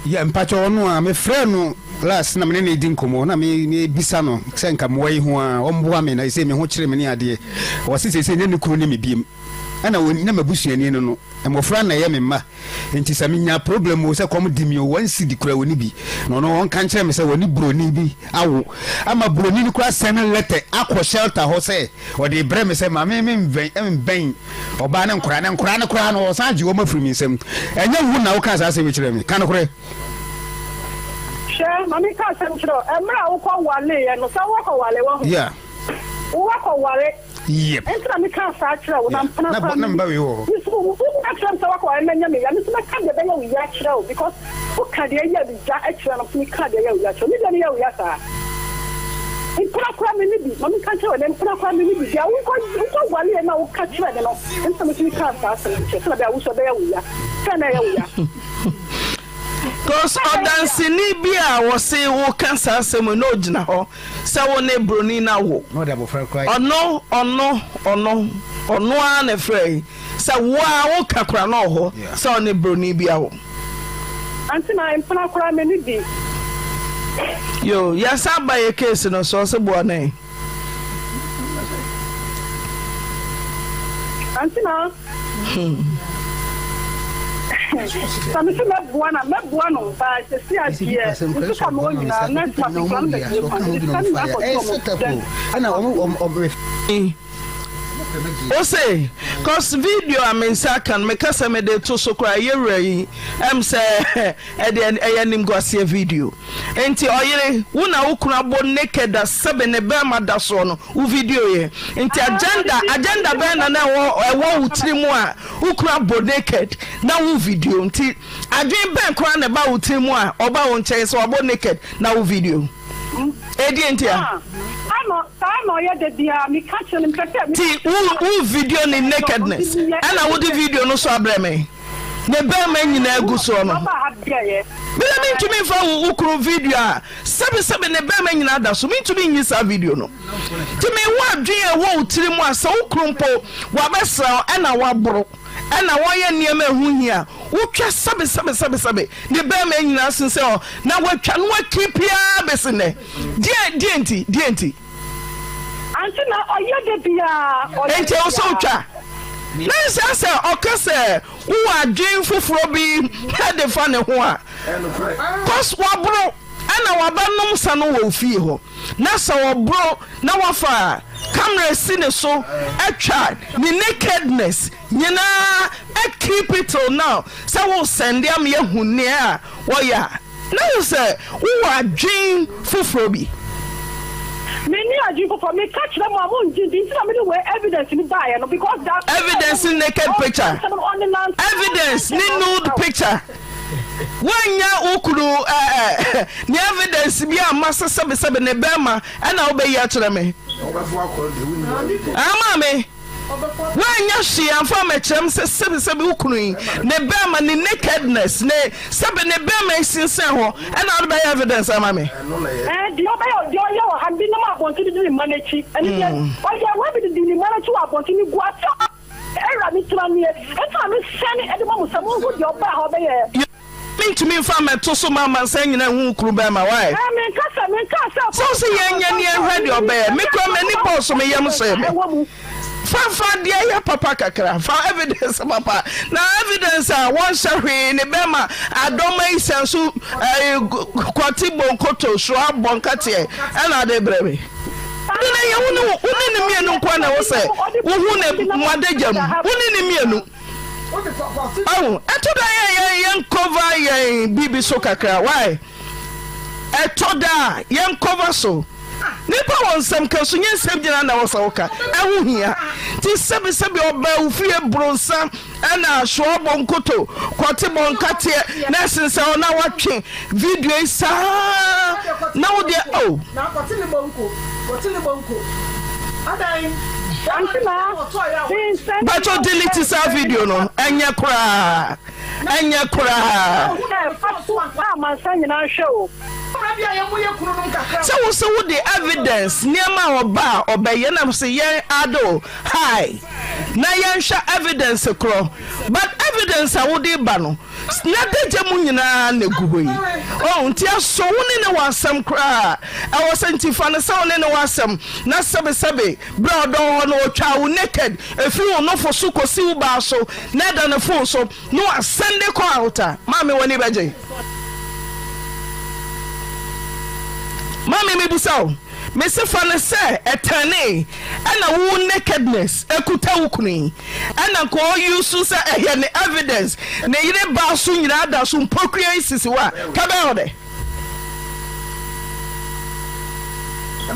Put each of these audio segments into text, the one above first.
ya mpacho no a me frɛ no last na me ne di nkomo na me bisa no sɛ nka mo yi ho a omboa me na sɛ me ho kyerɛ me ne ade wo sɛ ne kuru ne me biem ana woni na mabusuani no emofra na ye me ma enti sɛ me nya problem wo sɛ kom di mi o wansi di kura woni bi no won kan kyerɛ me sɛ woni broni bi awo ama broni ni kura send letter akɔ shelter ho sɛ o de bre me sɛ ma me ben oba ne nkura no san ji wo mafiri mi nsɛm enye wu na wo kan sa sɛ we kyerɛ me kan kore mami ka sɛm kyerɛ emra wo kɔ wale ye no sɛ wo kɔ wale wo yeah wo kɔ wale yep entra mi ka sa kyerɛ wo na mba we wo wo ka kyerɛ sɛ wo kɔ emenya me ya mi sɛ ka de bɛnya wo ya kyerɛ wo because wo ka de ya bi ja kyerɛ no mi ka de ya wo ya kyerɛ mi de ya wo ya sa impra me ni bi mami ka kyerɛ wo de impra me ni bi ya wo kɔ wale na wo ka kyerɛ de no entra mi ka sa kyerɛ na bia wo so bɛya wo ya sɛ na ya wo ya Cause odansini bi a wo se wo kansa asem no gina ho se wo ne broni na wo no dey bo frɛ cry ono a ne frɛ se wo a wo kakra na ho se wo ne broni bi a wo anti na impana kura me ni bi yo ya sa ba ye case no so se bo na anti na Some is not one, I'm not one, but the CIP, come on, next say, cause video I mean, second, make us a mede to so cry, ye say, nim go see a video. Enti oyere, una ukuna bo naked da 7 e bema da so no, u video ye. Enti agenda bena na wo utri mu a, ukuna bo naked na u video. Enti adwen ben kwa na ba utri mu a, oba won chen so bo naked na u video. Edi enti a. No, yeah, me catch him. Who video ni nakedness? And I would video no so abreme. The bear man in a good son. But mean to me for Ukru video. 7 the bear man in others. So mean to me in this video no. To me, what dear woe Trimwa so crumpo, Wabasa and our bro. And I want you near me who here. Who just sabe. The bear man in us and say, now what can we keep here? Besine. Dear. Auntie na oye de bia enti o so twa na say okase wo adwen foforo bi he de fa ne ho a cause wabro ana wabanom sa no wo fie ho na sa wabro na wafa camera si ne so atwa the nakedness nyina keep it till now say wo send am ye hunne a wo ya na say wo adwen foforo bi many are you for me catch them among these evidence in buy because that evidence in naked picture evidence ni nude picture wanya ukuru ni evidence bi amasa sebe ne bema na obeyi a kire me ama me wanya shi amfa me kyerem sebe ukuru ne bema ni nakedness ne sebe ne bema sinsen ho na obeyi evidence ama me the obeyi had been no want to do manage and we be the manage to want to go out era mi twa me e me send e de mo so mo go your ba ho be ye mean to me from a toso mama saying na hu kru be ma why me kasa so say yenya ni ehwede obe me kwa mani boss me yam say me fa dia ya papa kakra fa evidence papa na evidence a won hwe ne be ma adoma isansu kwati bonkoto so abonkate na de brebe dina ye woni ni mienu kwa na wo say wo hu ne madejam woni ni mienu oh etoda yen cover yen bibi so kakra why etoda yen cover so nipa won sam kaso yen sam gina na wo sawoka ehu hia ti sebe oba ufie bronsa na so bonkoto kwate bonkate na sense na watwe video isa na wo de oh na kwate le bonko adai but you delete this video no enye kura so the evidence near my oba obey na say yen ado hi na yɛnhwɛ evidence kro but evidence a wode ba no na dagya mu nyinaa na gubo yi nti aso woni ne wasɛm kra ɛwɔ sɛ ntifa ne sɛ woni ne wasɛm na sɛbe bra ɔdɔ hɔ no otwa wo naked efi wo no fo so kosi wo ba so na da ne fo so no asɛnde kɔ outa maame woni bɛgye maame me busaw me se fa ne se etane ana wo nakedness ekuta wo kuni ana ko use say ehye ne evidence ne yire ba so nyina da so mpokua isisi wa ka be ode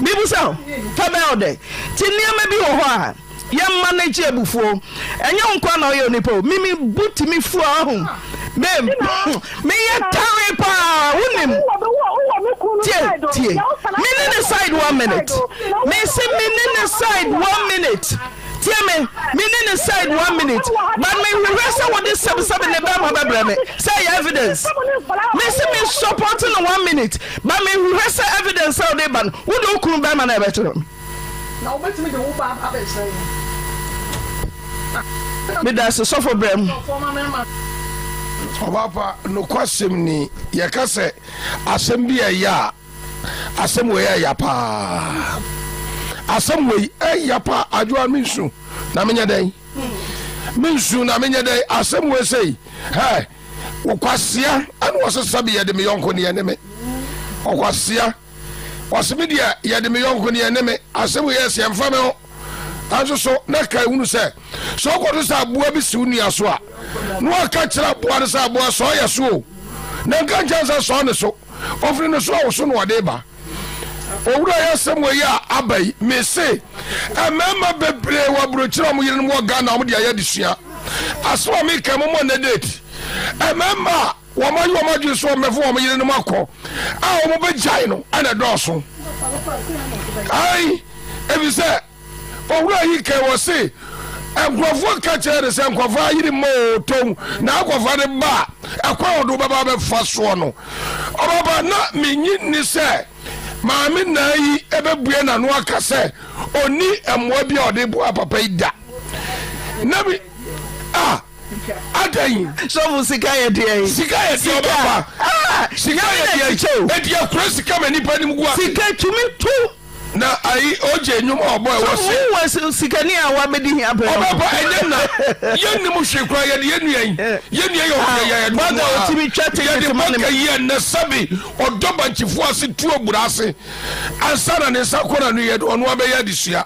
bibu so ka be ode ti niam bi ho a ye manage ebufuo enye nkwa na oyo nipo mimi buti mi fu ahun me ye tare pa wonim tie meaning aside 1 minute me say meaning aside 1 minute tie me meaning aside 1 minute but me rehearse what this 77 ne ba ma bebra me say evidence me say me supporting 1 minute but me rehearse evidence how they ban wo do kunu ba ma na be toro na obetimi de wo ba abesai me da so for brem Obapa no kwasem ni yakase asem bi ya asem we ya pa asem we ya pa adwoa minsu na menya den minsu na menya den asem we sei he okwasia anu wosesabe ye de me yonko ne ye me okwasia waseme dia ye de me yonko ne ye me asem we se mfa me ho anso so na kai hunu se so ko to sa bua bi si unu aso a no aka kira bua ne sa bua so ya so na nka chansa so ne so ofri ne so wo so no wade ba owura ya sem we ya abai me se amema bebre wa brochira mo yire mo ga na mo dia ya disua aso me ka mo na date amema wo ma yo ma ju so mefo mo yire mo akọ a wo be jai no ana do so ai ebi se owura yi ke wo se enkwofo ka chere se enkwofo ayiri motom na akwofa de ba akwa odo baba be fa so no obaba na menyi ni se maami na yi ebebue na no aka se oni emwa bi ode bu papa ida na bi adan so sika ye de obaba sika ye de e dia sika mani pa nim gua sika tumi tu na ai oje nyum obo e wo se sikani a wa bedi hia pe obaba enyem na yennim hwekura ye yenuan ye bada otimi twate ye de maka ye na sabi odoba nchifo ase tuo burase ansana ne sakora no ye ono abeya disua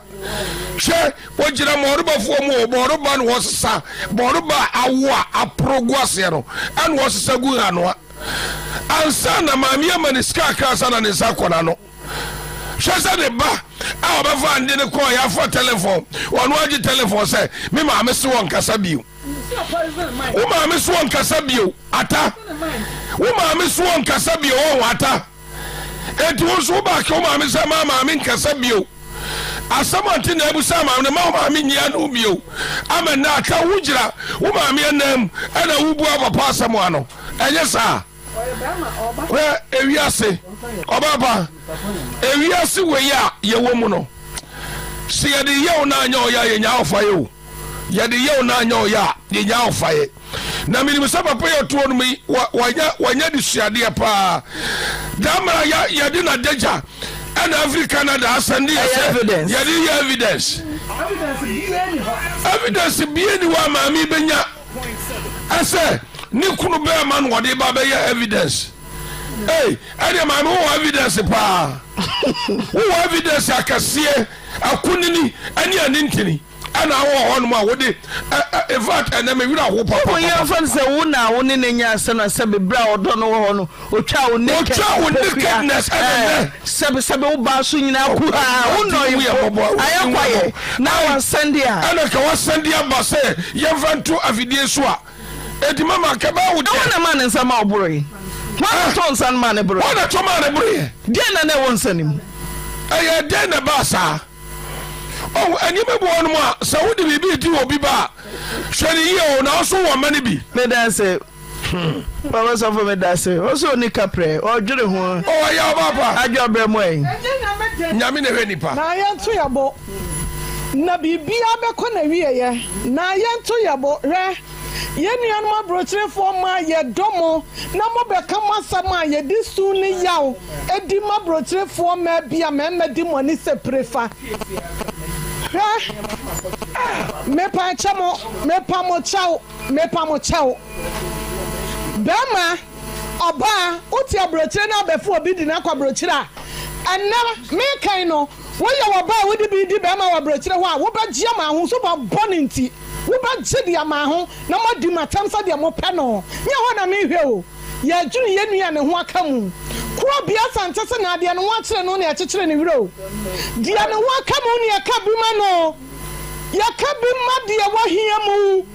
hwe wogira mo orobafo mo oboroba no wosesa boroba awo a aprogo ase no ane wosesa gu hanoa ansana maami amaniska ka sana ne sakora no Shasa de ba a obefa ande ne call ya for telephone onu agi telephone say me ma me so won kasa bio wo ma me so won kasa bio ata wo ma me so won kasa bio won ata etu wo so ba ke wo ma me say ma me kasa bio asamanti na ebusa ma ma me nyia no bio ama na aka wugira wo ma me enam ana wubu papa asamo ano enye sa we ewiase obaba ewiase we ya ye wo mu no se ye de ye na anya o ya ye nya ofa ye o ye de ye na anya o ya ye nya ofa ye na mini se papa ye to no mi wanya di suade pa damara ya de na deja and Africa na da asandi evidence ye de evidence bi ni wa ma mi benya ase ni kunu be man wode ba be evidence hey ade ma no evidence pa wo evidence akasie akunini ani anintini ana wo hono ma wode evat ana me wira ho papa wo yan fan se wo na wo ne nya asana se be bra odo no wo hono otwa wo nakedness sebe wo ba so nyina ku ha wo no ye ayakwaye na wan sandia ana ka wan sandia ba se ye vantu avidie so a edi mama ka ba wo de na man nsa ma obure ma to nsa ma ne bro na to ma ne bro de na ne won sanim aye de na ba sa oh ani me bo no ma sa wo de bibi ti obi ba hwere ye o na so wo ma ne bi me da se baba so for me da se o so ni kapre o dwere ho o ya baba adwo bre mo en nyame ne hwe nipa na ya nto ya bo na bibia beko na wieye na yento yebo re yenu anuma brochirefo ma ye domo na mo beka masama ye disu ni yaw edi ma brochirefo ma bia me di moni se prefa me pa chamo me pa mo chao bema oba uti abrochire na befu obi di na kwa brochire anna me kan no wo ye wo ba wo di bi di bema wo brochire ho a wo ba gia ma ho so ba boninti wo ba gye dia ma ho na mo di matam sa dia mo pe no nya ho na me hwe o ye dwunu ye nua ne ho aka mu kuro bia sante se na dia no wa kire no na ya kire ne wiro dia ne ho aka mu ne ya ka bi ma no ya ka bi ma dia wo hia mu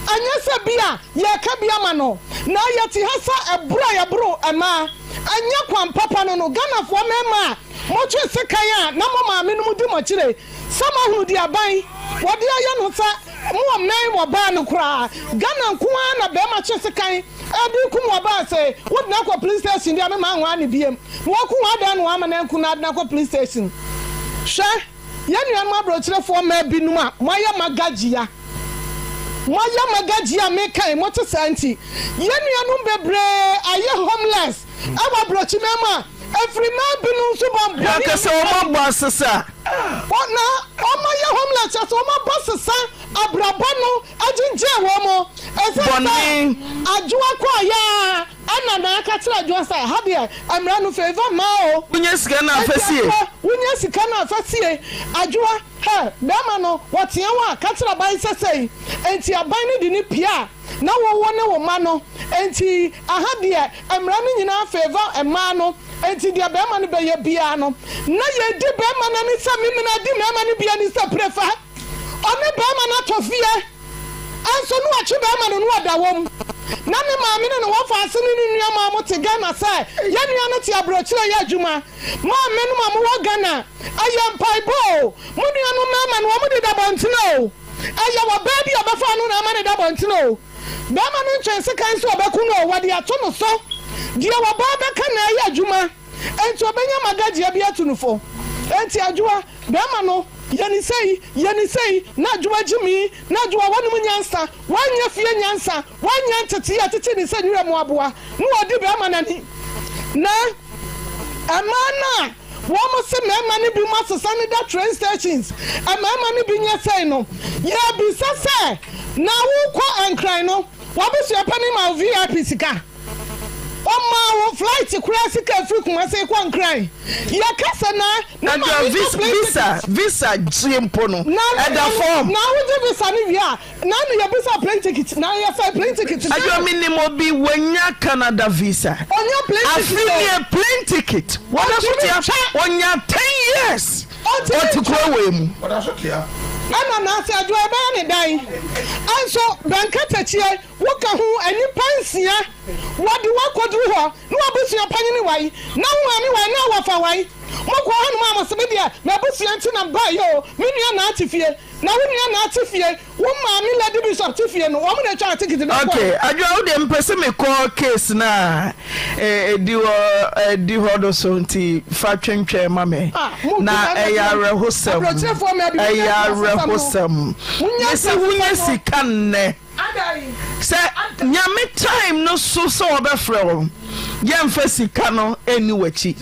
anya se bia ya ka bia ma no na ya ti hasa ebura ya bro ama anya kwan papa no Ghana fo mema mo twe sekan a na mo ma me no mu di mo kire sama hu di aban wo di aya no sa mo men wo ba no kura Ghana nko na be ma twe sekan abi ku mo ba se wo na ko police station dia me ma nwa ne biem wo ku wa da no ama na nku na ko police station hwe ya nua ma bro kire fo ma bi num a mo ya magajia me kai moto santi yenu anu bebre aye homeless awa brochi mema every man binu so bom ya ka se o ma bo asesa ona o ma ye homeless so o ma bosesa abraba no ajinje wo mo bonni ajuwa ko ya ana na aka tira ajuwa sai ha de amra no favor ma o unye sika na afasie ajuwa ha dama no wotia wa katira ban sesei enti aban ni di ni pia na wo ne wo ma no enti aha de amra no nyina favor ema no enti dia be ma no be ye bia no na ye di be ma na ni sa mi na di me ma ni bia ni sa prefa oni be ma na tofie anso no achi be ma no no da wom na ne ma mi no wo fa ase ni nua ma mo te Ghana sai ye nua no ti abrochire ye adwuma ma me no ma mo wo Ghana ayam paibo mo nua no ma no mo de da bontino aya wo ba bi obafa no na ma ne da bontino be ma no ntwense kan so obaku no wo de ato no so die wo ba be ka na ye adwuma enti obenya magaji bia tunufo enti adwuma be ma no yani sei na adwuma jimi na adwuma wonu nyansa wanya fie nyansa wanya tete atete ni se nwura mu aboa no odi be ma nani na amana womo se mema ni bi masesa ni da train stations amama ni bi nya sei no ye bi sase na wo ko ankran no wabusu apani ma VIP sika Oma wo flight cross ka free kuma say kwa nkran ya kasa na visa jimpo no eda form na wo je visa ni via na no ya visa plane ticket na ya say plane ticket ajo minimo bi wanya Canada visa onya plane ticket what does it onya 10 years what to go we mu what does it ana na se adwo ebe ne dan anso bankata chie woka hu ani pansia wodi wakodru ho no abusia panyini wai na hu ani wai na wafa wai moko hanu ma masebedia na abusia ntina ba yo menua na atifie na wonua na atifie wo ma mi lady bishop atifie no wo mo na twa ticket no okay adwo wo de mpese me call case na di ho do so nti fa twentwe ma me na eyare hosam yesi wunya sika nne se nyame time no so obefre wo yemfa sika no eni wachi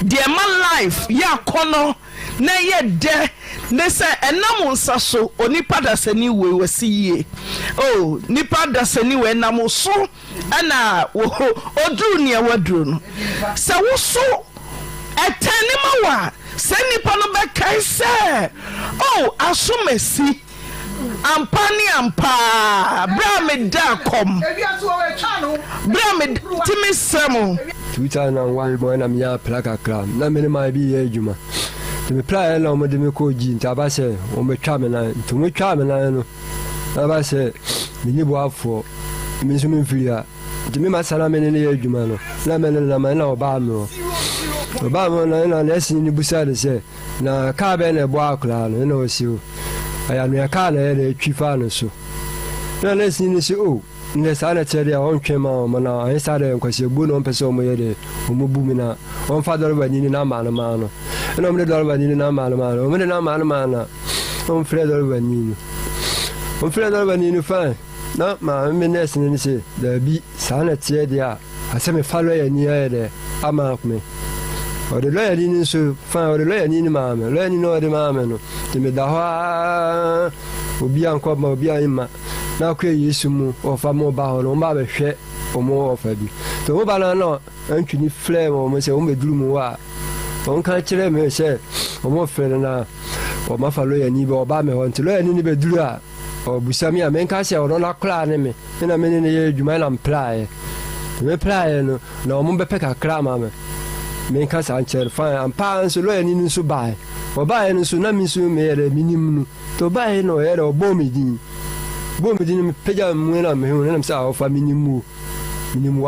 de man life ya kono na ye de ne se enam nsa so onipa dasani we wasiye oh nipa dasani we enam so ana odru ne wadru no se wo so etanima wa se nipa no be kai se oh asomasi ampa bra me da kom bra me timi samo 2001 boy na mya plaka kram na me ma bi ye adwuma me playa la mo de me ko ji nta ba se o me twa me na to me twa me na no na ba se me ni bo afo me so me mfiria de me ma sala me ne ye adwuma no na me na ma na oba mo na esin ni busa de se na ka be na bo akla no na o si o aya no ya ka na ye twi fa no so na esin ni si o ne sana tere on twema mana an sare nkwase bu no mpese o moyede o mubu mina on fa dorba ni na ma no eno mne dorba ni na ma no o mne na ma no on frère dorba ni fa na ma menes ni se da bi sana tere dia aseme falo ya ni ede ama me o de lo ya ni so fa o de lo ya ni ma me lo ya ni no de ma me no te me da ha obi anko ma obi ayima na kwe Yesu mu o fa mo ba ho no ba be hwe o mo o fa bi to mo ba na no antwini flame o mo se o meduru mu wa on kan kire me se o mo fere na o ma fa lo ya ni be o ba me ho ntilo ya ni be duru a o busami a men ka se o no na kla ne me na me ne ye djuma na mplae me plae no na o mo be pe ka kra ma me men ka sa ncher fa am pa nso lo ya ni nso ba o ba no so na mi so me re minim no to ba no ye o bo mi din peja mwena me hu na msa o fa minimu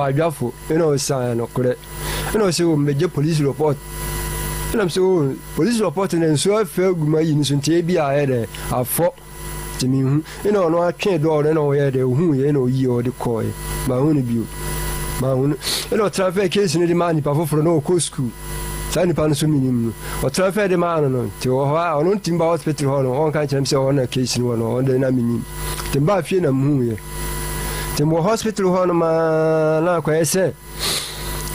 adwafo eno san no kore eno se o meje police report eno se o police report na nso afa guma yi nso ntie bi a ede afo timi hu eno no atwe do ore no ye de hu ye no yi o de koy ma hu ni bio ma hu eno traffic case ni di mani pa foforo no ko school sani pa no so minimu o traffic de ma no ti o ha o no timba hospital ho no on kan chem se o na case ni wo on de na minimu timba fie na mu ye timbo hospital ho no ma na kwa ese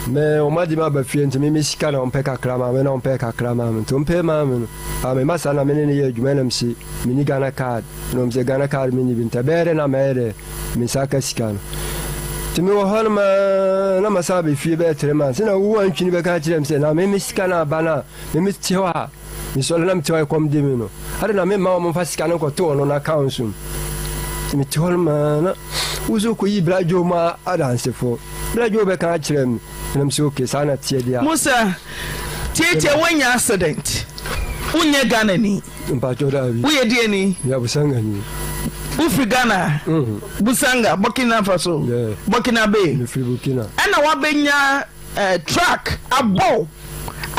me o ma di ma ba fie ntimi me sika na on pe kakra ma me na on pe kakra ma me to mpe ma me no a me masa na me ne ye adwuma na msi mini Ghana card no mse Ghana card mini binta bere na mere me saka sika no timi wo ho no ma na masa ba fie be 3 months na wo antwini be ka kire mse na me sika na bana me ti ho a mi so na mti wa kom de me no ade na me ma mo fa sika no ko to no na council mi tolma na uzo ko yi brajo ma adanse fo brajo be kan kirem nam si okay sana tie dia Musa tie wanya accident unye Ghana ni mpacho da bi uye die ni ya busanga ni ufi Ghana busanga Burkina Faso Burkina Bay ni free Burkina ana wa benya track abo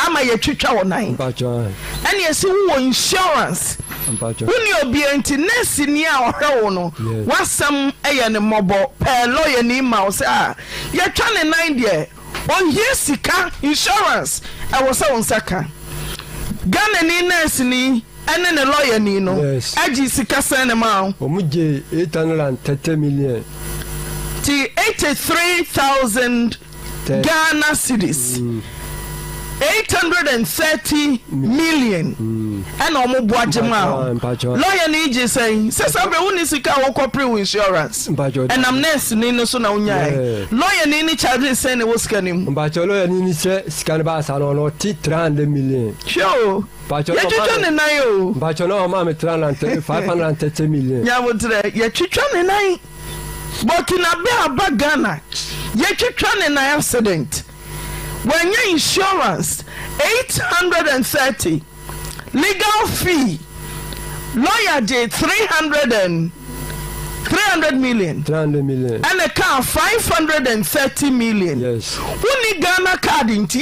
ama ye twitwa wonan mpacho ani esi wo insurance Uni obienti nesi ni a ohwe no wasam eye ne mobo pe lawyer ni ma o se ye twa ne 9 de on here sika insurance e wo se onsaka Ghana ni nesi ni ene ne lawyer ni no aji sika sen ne ma o muje 830 million ti 83,000 Ghana cedis 830 million and omo boajema lawyer ni je say sabe woni sika wo corporate insurance and am nurse ni no so na unya lawyer ni charge say ne wo sika nim mbacho lawyer ni sika ne ba sa no 300 million sure mbacho ya twitwa ne nan yo mbacho no ma me 530 million ya wotre ya twitwa ne nan Burkina Bay Ghana ya twitwa ne nan accident when your insurance 830 legal fee lawyer J 300 million and a car 530 million yes who Ghana card into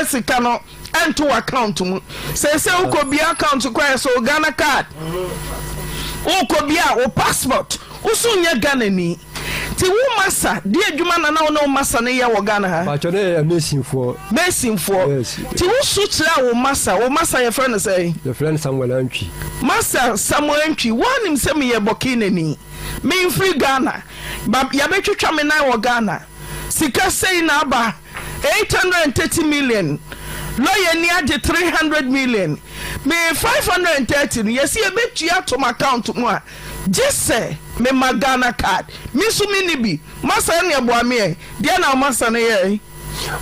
sika no ento account mu say uko bi account kwa so Ghana card uko bi o passport usunya Ghana ni ti wo masa di adwuma na na wo masa ne ye wo Ghana ha ba chone amazing for ti wo su kira wo masa ye friend say the friend Samuel Antwi masa Samuel Antwi wonim se me ye Burkina ni me free Ghana ba ya betwetwa me na wo Ghana sika sei na aba 830 million lawyer ni age 300 million me 530 no yes ye betua to my account mu a just say me Ghana card me so mini bi masa ne abo ame dia na masa ne ye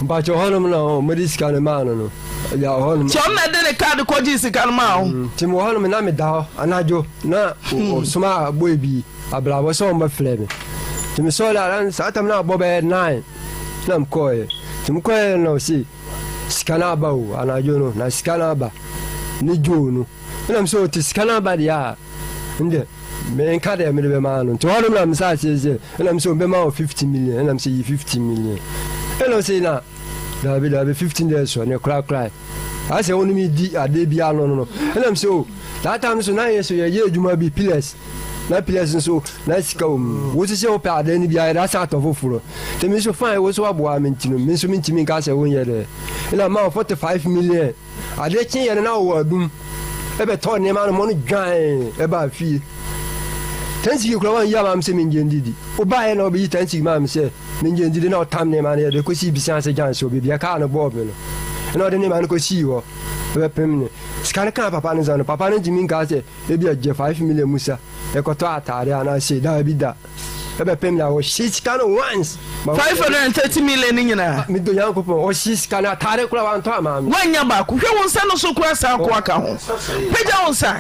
ba cho honum na medical ne ma no ya honum cho na de ne card ko ji sika ma o ti mo honum na me da anajo na suma boy bi abrabo so ma fleme ti me so la ran sa tam na bobe 9 na mkoe ti mkoe no si skana ba o anajo no na skana ba ni jono na so ti skana ba dia nde me nkade me be ma no to honum na msa se na so be ma 50 million na mse 50 million elo se na da be 15 days so ne cry I say only me di ade bia no na mse o that time so na yeso ye adwuma bi pillars na PS so na sika wo se o pa de ni bia da sa to foforo te me so fine wo so aboa me ntino me so me ntimi ka se wo yere na ma 45 million ade kin yere na wo adum e be to ne ma no mo no dwan e ba fi tansi ko wan ya ma me se me ngendidi o ba e na obi tansi ma me se me ngendidi na o tam ne ma ne de ko si bi san se jan so bi bia ka no bo me no na de ne ma no ko si wo e pemne scan kan papa ne zano papa ne jimi ka se e bia je 5 million musa e ko to atare ana se da bi da e be pemna o shi scan once 530 million nyina mi do yan ko o shi scan atare kula wan to ama mi wanya ba ku hwe won sa no so kura sa ko aka ho peja won sa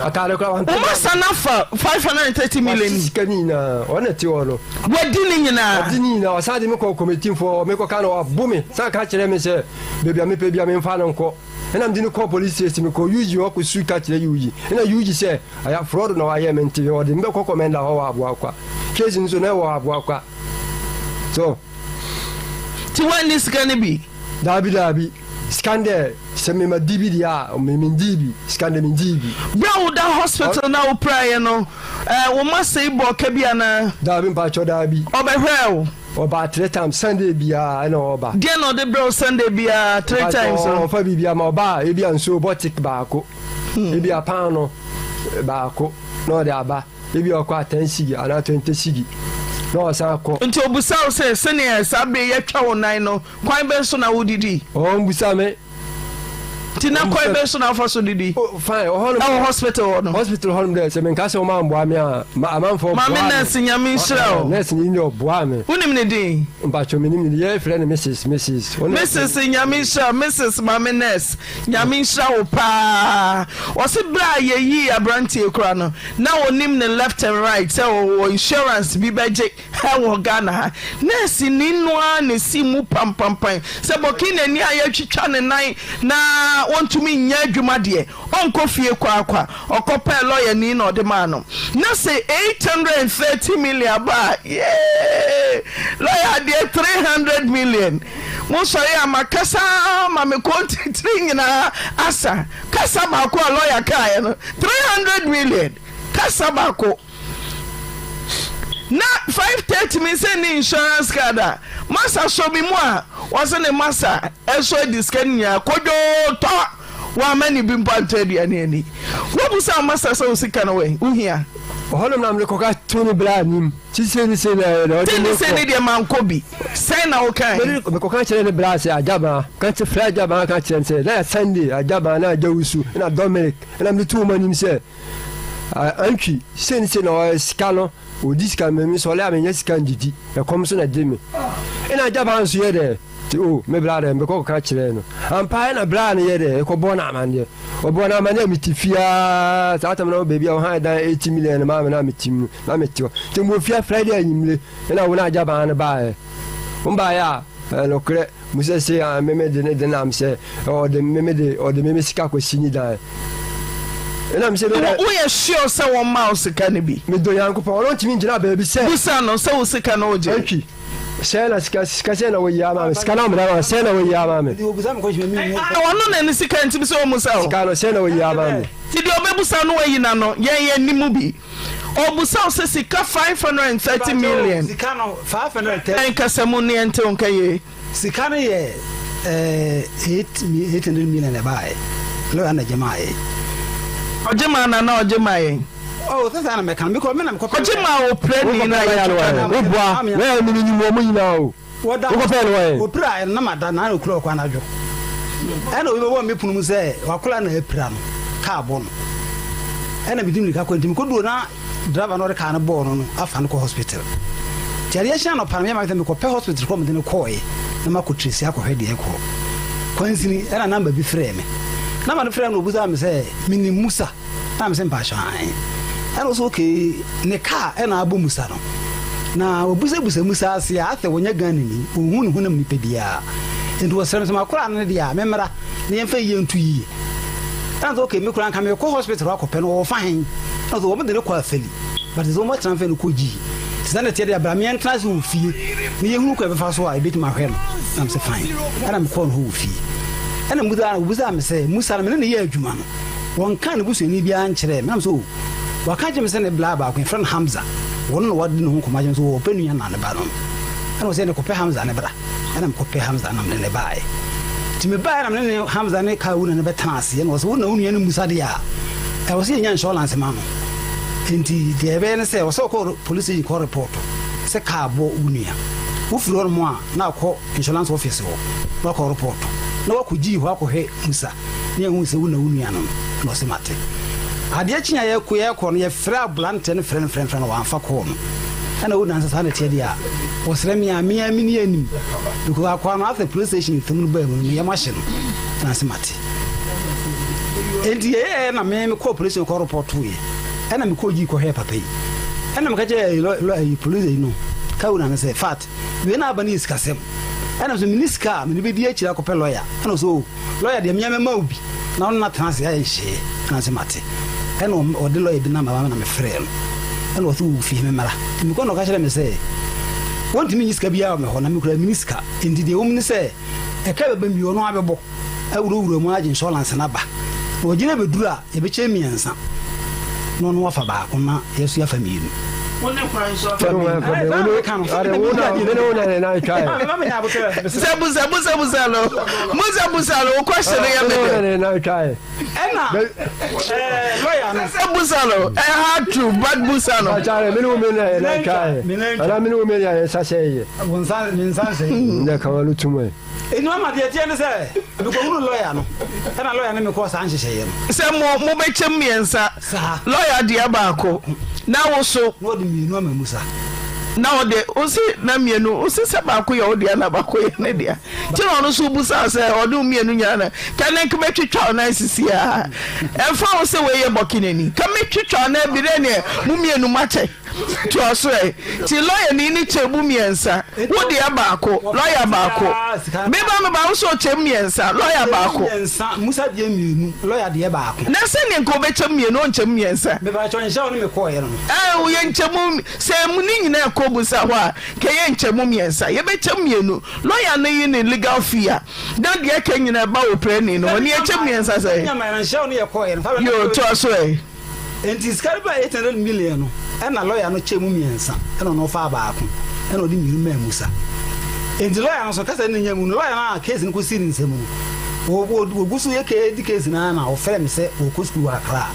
atare kula wan to ma sa na fa 530 million scan ni na ona ti ono wadi ni nyina o sa de me ko committee for me ko kan o bumi sa ka kire me se bebia me pebia me mfa no nko ena mdi ni call police station me ko yuji o ko su ka kire yuji ena yuji se aya fraud no aye menti o de me ko komenda ho wa abo akwa case nso na wo abo akwa so ti wani scan bi dabi scandal se me ma dibidi ya o me dibi scandal me dibi bro da hospital na o prayer no wo ma sei bo ka bia na dabi mpa cho dabi obehwe Oba 3 times Sunday bia na oba. Dia no de bro Sunday bia 3 times. O fa bia ma oba e bia nso botic baako. E bia pan no baako no de aba. E bia kwa 10 sigi ana 20 sigi. No sa ko. Nti obusa o se senior sabe ye twa wonan no kwan be so na wodidi. O mbusa me. Tina kwan be so na fa so didi. Oh fine. O hospital no. Hospital home there se men ka se o ma mboa me a amanfo. Ma me nurse nyame nshira o. Nurse ni o boa me. Unim ne din. Mbacho me ni ye friend Mrs. Mrs. nyame nshira Mrs. ma me nurse nyame nshira o pa. O se bra ye yi abranti ekura no. Na onim ne left and right say o insurance bi beje ha wo Ghana ha. Nurse ni noa ne si mu pampampan. Se bokina ni aye twitwa ne nan na want to me nya adwuma de onko fie kwa okopa lawyer ni na odema no na say 830 million ba yeah lawyer de 300 million mo sorry amakasa ma me kontri nyina asa kasa ba ko lawyer kai no 300 million kasa ba ko na 530 me say ni insurance card masa so bi mu a was ne masa eso diskania kojo to wa mani bi mpanta aduane ani wo bu sa masa so sika no we uhia oholom na mle koka tuni bla nim ti se ni de man kobi sai na o kai me koka chere ne bla se ajaba kan ti fra ajaba kan chere se na Sunday ajaba na jawusu na Dominic na mle tu manim se anki se ni se no skano o diska me so le amenya sika ndidi e kom so na demi ina ajaba nso ye de o me bla de me koka chere no ampa na bla ne ye de e ko bona amande o bona amande mitifia sata me no baby o ha dan 80 million ma me na mitim na metio te mo fia Friday anyimle ina wona ajaba na ba e mba ya no kre musa se meme de na amse o de meme sika ko sini dan ena mi se be wo ye sure say one mouse ka ne bi me do yanko pa won timi ngina baby se busa no se wo sika no je anki se na sika se na wo ya ma sika na mo na se na wo ya ma me busa me ko hwe mi wono na ni sika ntimi se wo musa o sika no se na wo ya ma me ti di obebusa no wayi na no ye nimu bi obusa o se sika 530 million sika no 530 en kasemu ne ente onka ye sika no ye 800 million e bae lo ana jamaa ojema na ojema ye oh sasa na meka me ko me na me ko ojema o preni na ya wo boa we mi ni mo nyina o woda wo ko pe no we o pra na mada na no kuro kwa na dwo ena obi wo me punu mu se wakola na epira no ka bo no ena bidim ni ka ko ntim ko duo na driver no re ka na bo no afa no ko hospital tiare ya sha no pa me ma me ko pe hospital ko me ne ko e na ma ko tresi akọ hwede e ko kwansini ena number bi frɛ me na ma no frɛ no obuza me se mini musa na me se mpa hwan ena so okay ne ka ena abo musa no na obuza musa ase athe wonya Ghana ni ohunu hunam ni pedia endo wasɛm sama kora no dia memra ne yɛmfa yie ntu yie ena so okay me kora nka me ko hospital akɔpɛ no wo fahen na so wo me de ko afali but so much transfer no ko gi sana tie dia bra me entra so fie me yehunu ko be fa so a ebeti ma hwɛ no na me se fine ana me ko no ho fie ana muza me se musa me ne ye adwuma no one kan busuani bia nkyere me am so waka gye me se ne bla ba ko friend Hamza won no wadi no ko magye so wo penu ya na ne ba no ana se ne ko pe Hamza ne bra ana ko pe Hamza na ne bae ti me bae na ne Hamza ne ka wu ne betana ase ne wo so na unu ya ne musa de ya e wo se nya insurance ma no enti de be ne se wo so ko police ko report se ka bo unu ya wo firi on mo a na ko insurance office wo na ko report na wa ko ji ho akɔhwɛ musa ne hu se wu na unu ya no no se mate ade chinya ye ko no ye fra blante ne friend no wa fa ko no ana wo nansa sana tie dia wo sere mi ni anim because akwa no after police station thum ba mu ye machine na se mate enti ye na me ko police ko report wo ye ana me ko ji ko he papa yi ana me ka je police yi no ka wo na se fat we na abani iskasem ana so miniska me be di akira ko pe lawyer ana so lawyer de me ma obi na on na trans ya hye na se mate ana o de lawyer bi na ma na me frɛ no ana o so fi me mara me ko no ka kyerɛ me sɛ won ti miniska bia me ho na me kura miniska enti de o mi sɛ e ka be mi ono abɛbɔ awuro mu agye insurance na ba o gina be dura e be che miensa no no wafa ba ko na yesu ya family wone kwa nso Zabuzalo question ya me na try lawyer no Zabuzalo I had to but Busalo try me no me na try ana me no me ya sa say minsan say na ka walu tumo enu ama de tie ne say me ko hunu lawyer no ana lawyer ne me ko sa anhyehyeye no say mo be chem miensa lawyer de abako na wo so no de mienu ama musa na o de o si na mienu o si se ba ko ye o de na ba ko ye ne dia ti no so busa se o de mienu nya na ka ne ke betwitwa na sisi a emfa o se we ye bokinani ka metwitwa na bi re ne mu mienu mache to aso ti lawyer ni chebu miensa wo de abako lawyer bako me ba so chem miensa lawyer bako miensa musa de mienu lawyer de bako na se ne ko be chem mienu on chem miensa me ba cho nsha no me ko ye no wo ye nchemu se mu ni nyina ko busa ho a ke ye nchemu miensa ye be chem mienu lawyer na yi ne legal fee a dan de ke nyina ba wo preni no ni e chem miensa se nya ma nsha no ye ko ye no yo to aso enti skariba 800 million no ena lawyer no chemu miensa ena no fa baako ena odi mienu ma musa enti lawyer no so kasa ne nyamu no lawyer na case no ko siri nsemu wo gusu ye ke di case na na o frem se o ko school akra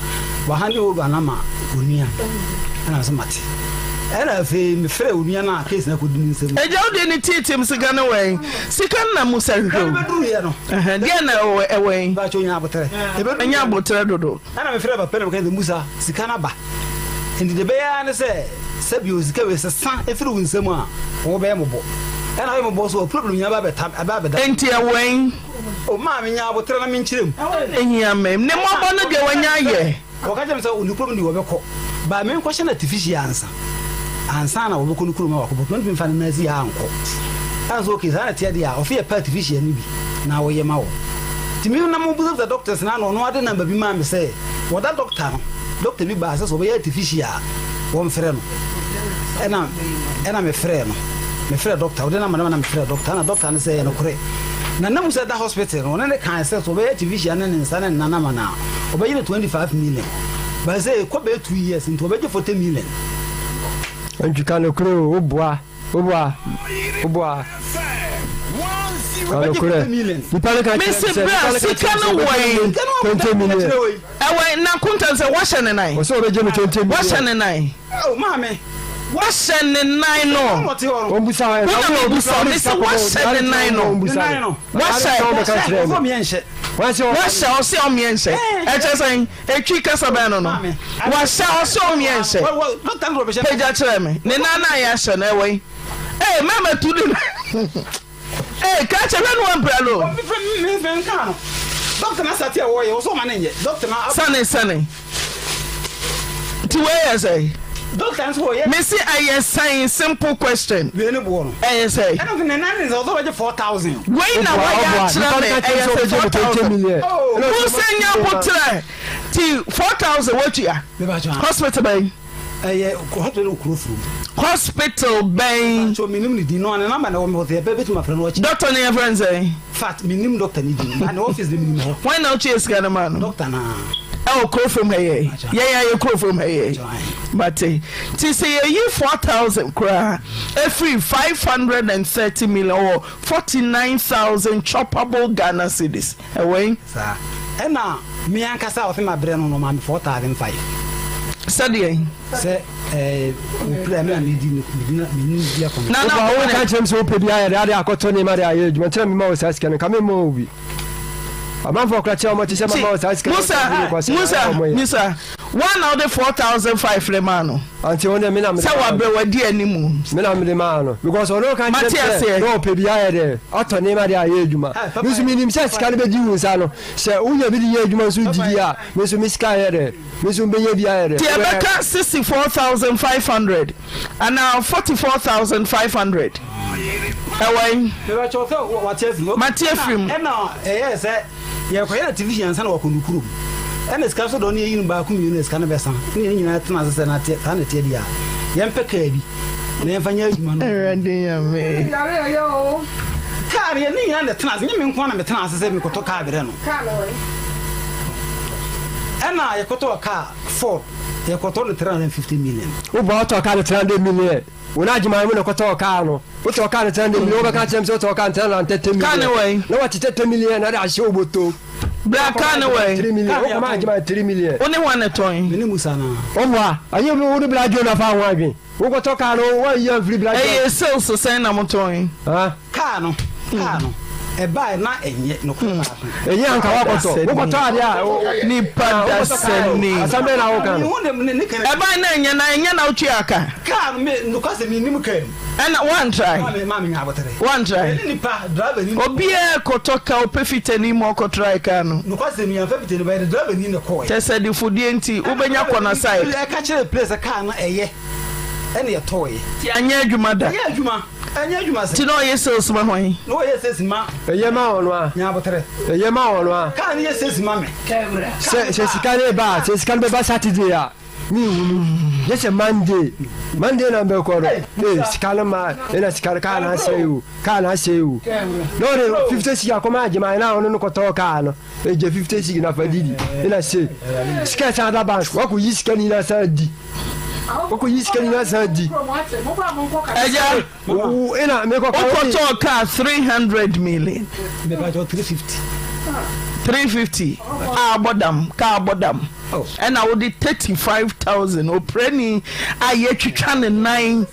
wa hande over na ma onia ena so mate ena fe me frɛ onia na case na ko di nsemu e jaw de ni titim siga no wen sika na musa hwo de na wen ba cho nya abotre e nya abotre dodo ana me frɛ ba pere ko musa sika na ba enti de be ya ne se bi o sika we se san e firi nsemu a wo be mo bo ana we mo bo so problem nya ba beta aba beda enti wen o ma me nya abotre na me nkyirem ehia mem ne mo bo no de wanya ye o ka jem se o ni problem di wo be ko ba me ko hye na artificial ansa na wo be ko ni kuruma wa ko bo no fa na zi ya anko aso ke za na tie dia o fi artificial ni bi na wo ye ma wo timi na mo bu the doctors na no ade number bi ma me se wo da doctor no doctor bi ba so be artificial wo mfre no ena me frɛ no me frɛ doctor wo de na ma na me frɛ doctor na doctor ne se no kore na musa da hospital no ne kan se so be artificial ne nsa ne na ma na o be 25 million ba se ko be 2 years into be 40 million anju kan okro oboa $20 million. Na kunta se washe ne nai. Oso obeje no 20 million. Washe ne nai. Oh mame. Washe ne nai no. Ombusa wa. Washe ne nai no. Washe ose omiense. Eche sen etwi kasa ba no no. Washe ose omiense. Peja chere me. Ne na ya hye na ewe. Eh mama tudu. Eh ka chere no ambralo. Me fen kan. Doctor na satia wo ye, so manenye. Doctor na Sane. Ti we say. Doctor so ye. Me see I say simple question. We ne bo no. Say. I don't think na is also budget 4,000. Wait na why ya chere me 20 million. Who say nya botre? Ti 4,000 what you are? Hospital bay. Hospital ukuru Hospital bay. So minimum ni no na number na wo the betu ma friend watch. Doctor na friend say. Fat minimum doctor ni di. Na office the minimum. Why now chase kana man? Doctor na. Oh, crow from here. Yeah, you crow from here. But to say a year 4,000 cry, a free 530 million or 49,000 choppable Ghana cedis. Away, sir. And now, me and Casa of my brain on my 4,005. Studying. Say, I can't change so pretty. I got Tony Maria, you tell me more as can come in movie. A man for Cratch, much is a mouse. Musa, 1 out of 4,005 Lemano. Until the minimum, so I bear dear Nimu, Minam Lemano, because all can say, no, Pebia there, Otto Maria Yejuma. Miss himself can be used, say, Uya Vidiajuman Sudia, Miss Miskaya, Miss Umbia, 64,500, and now 44,500. Away, Mattia Film, and now, yes, you have TV and son of Kunu. And it's castle on you back communities can be some in as an Anatia. Yampa Kaby, never knew you. Carry a knee and the trans, you mean one of the trans as we could talk about. And now you could talk a car, Ford, you could talk 350 million. Who bought a car 300 million? When I do my window, could talk Carno, put your car 300 million, overcast them so talk and tell and 10 million away. No, what is 10 million? I show what to. Black Canaway, 3 million, 3 million. Only one at toy. Minimusana. Oh, are you the black John of our wagon? Who got talk on 1 year free black? Hey, sales to send a motoy. Carno, a buy not and yet no. A young Kawato, Nipa, something I can. A buy 9 and out Chiaka. Can't no cause me came. And one try. One try. Obia Kotoka Pefit anymore try can. No cause me have everything by the driving in the court. Said the Fudienti, Ubenya on a side. I catch a place a can a year. Any a toy. And yet, you mother. And yet, you must know yourself, my way. No, yes, it's ma. A Yama on one. A Yama on one. Can yes, it's mammy. Says Canada Bass, it's can be Saturday. Yes, a Monday number called Scalama, and a Scarcana say you. Can I say you? No, 50 year command, my now no Cotocano, age 50 enough I did. And I say, sketch out the bank, what could you scan in a Sunday? What could you scan in a Sunday? And I make a car 300 million. 350. Car bottom. And I would 35,000 or penny. I yet you can 9.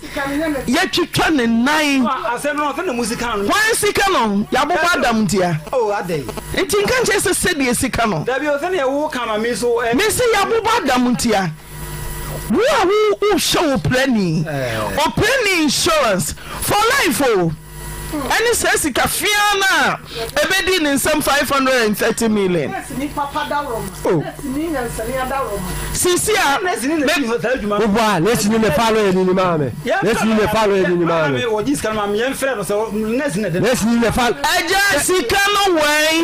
Yet you can 9. I said nothing the music. Why is it canon? Yabobadam dear. Oh, are they? It can't just say the Sikano. There be only a walk on a miss or Missy Yabobadam dear. Who show penny or penny insurance for life? Oh. And it says it Fiona, a bedding in some 530 million. Oh, Cecilia, let's in the following in the mammy. Let's in the following in the mammy. Or this can my young friend, so let's in the fall. I just see can away.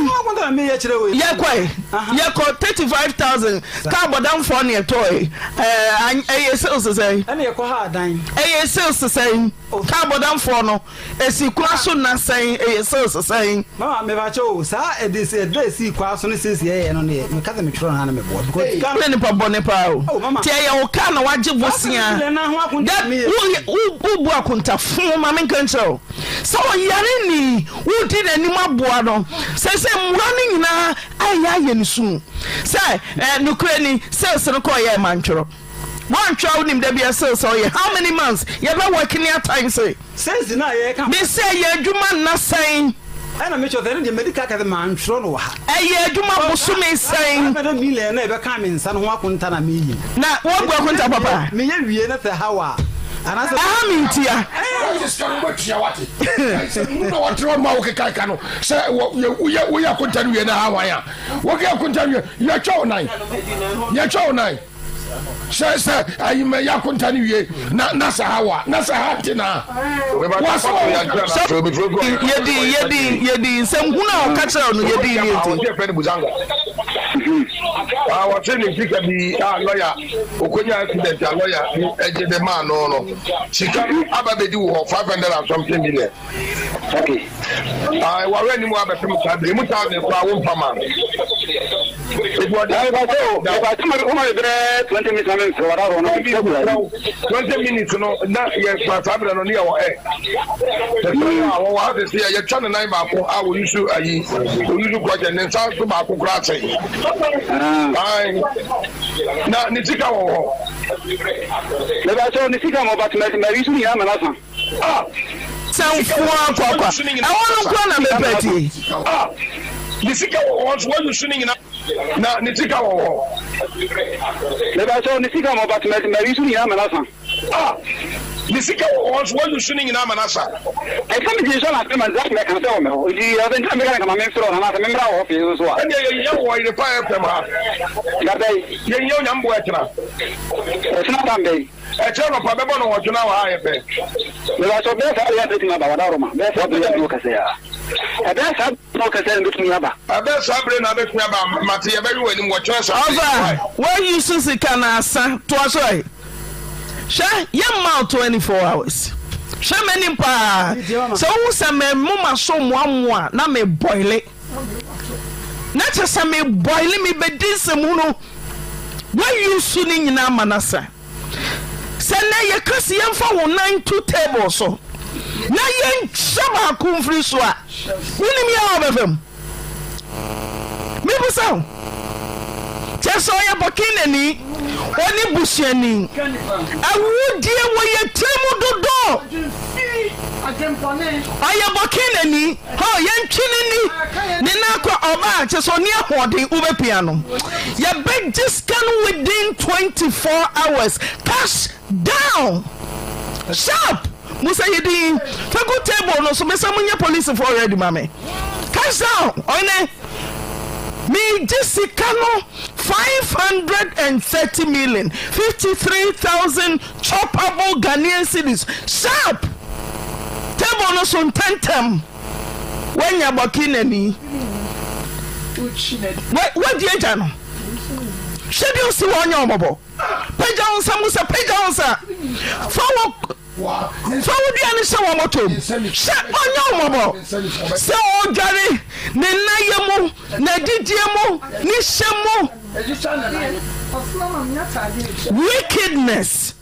Yakway, Yako 35,000. Carbon down for near toy. ASL to say, and your car dying. ASL to say, carbon down for no. As you so not saying saying Mamma me vacho sa e this see kwaso no sisi e no ne me kaza me tro na me board because can ne pa bone pa o tie ya o ka na waje bosia that u bu akunta fun ma me kan chero so yare ni u di na ni maboa no se mura ni nyina aya ni su se nukre ni sales no ko ye mantwero one child him there be a sales so how many months you ever working at time say says na ye ka me say ye adwuma na saying ana me choose the medical ka man tro no ha ye adwuma boso me saying na million na e be ka me nsa no ho akonta na me yi na wo gwa akonta papa me ye wie na se hawa ana se amintia just come back to what no what wrong ma wo ke kai no say wo ya akonta no wie na hawa ya wo ke akonta ya chow nine Says I may yakuntani Nasa Hawa, Nasa Hatina. Yedi, some Huna catch on Yedi. I was saying, she can be a lawyer, Okunya accident, a lawyer, the man, no. She can have a do of 500 and something million. Okay. I was ready more about the Mutan for our own farmer. It was 20 minutes for our own 20 minutes, not yet, but I'm on your head. The say, you're trying to name up for our usual project and then sound to Marco Grassy. Now, Nitika. Never saw Nitika, but my reason I am an sound for I want to go and be Nitika was what you're shooting in. Now, Nitika. Never saw Nitika, but my reason I am an Nisika was what you're shooting in Amanasa. I come to the last time and that I can tell me. You haven't come back and I'm a member of you as well. And you're the fire from her. You're young worker. It's not Sunday. I tell you, I don't know what you know. I bet. Well, I saw best I everything about Aroma. That's what we look at there. I bet I look at looking about. I bet Sabrina, I bet me about Mattia, everywhere in what you're saying. Where you see Canasa, twice right. Sha young mouth 24 hours. Sha many pa. So some mama so mwa na me boil it. Na just me boil me be this muno. Why you suning in Manasa? Say na ye kasi yam fa 9 tables so. Na ye shaba kumfri so a. Woni me abefem. Me busa. Just so ya bokinani. Oni busheni awudie wo ye temu dodo ayabokinani ho ye ntwinini ne na kwa oba chesoni ahode ubepia no ye beg discount within 24 hours cash down sharp musa yedi fago table no so mesa munya police for already mame cash down one me Jessica no 530 million 53,000 choppable Ghanaian cedis sharp table no so tentem when you bakinani what the jano schedule si wonyo mobo peja onsa musa peja onsa forward and so on motom shut on your mobile so jari ne nayemo na didiemo ni shemo wickedness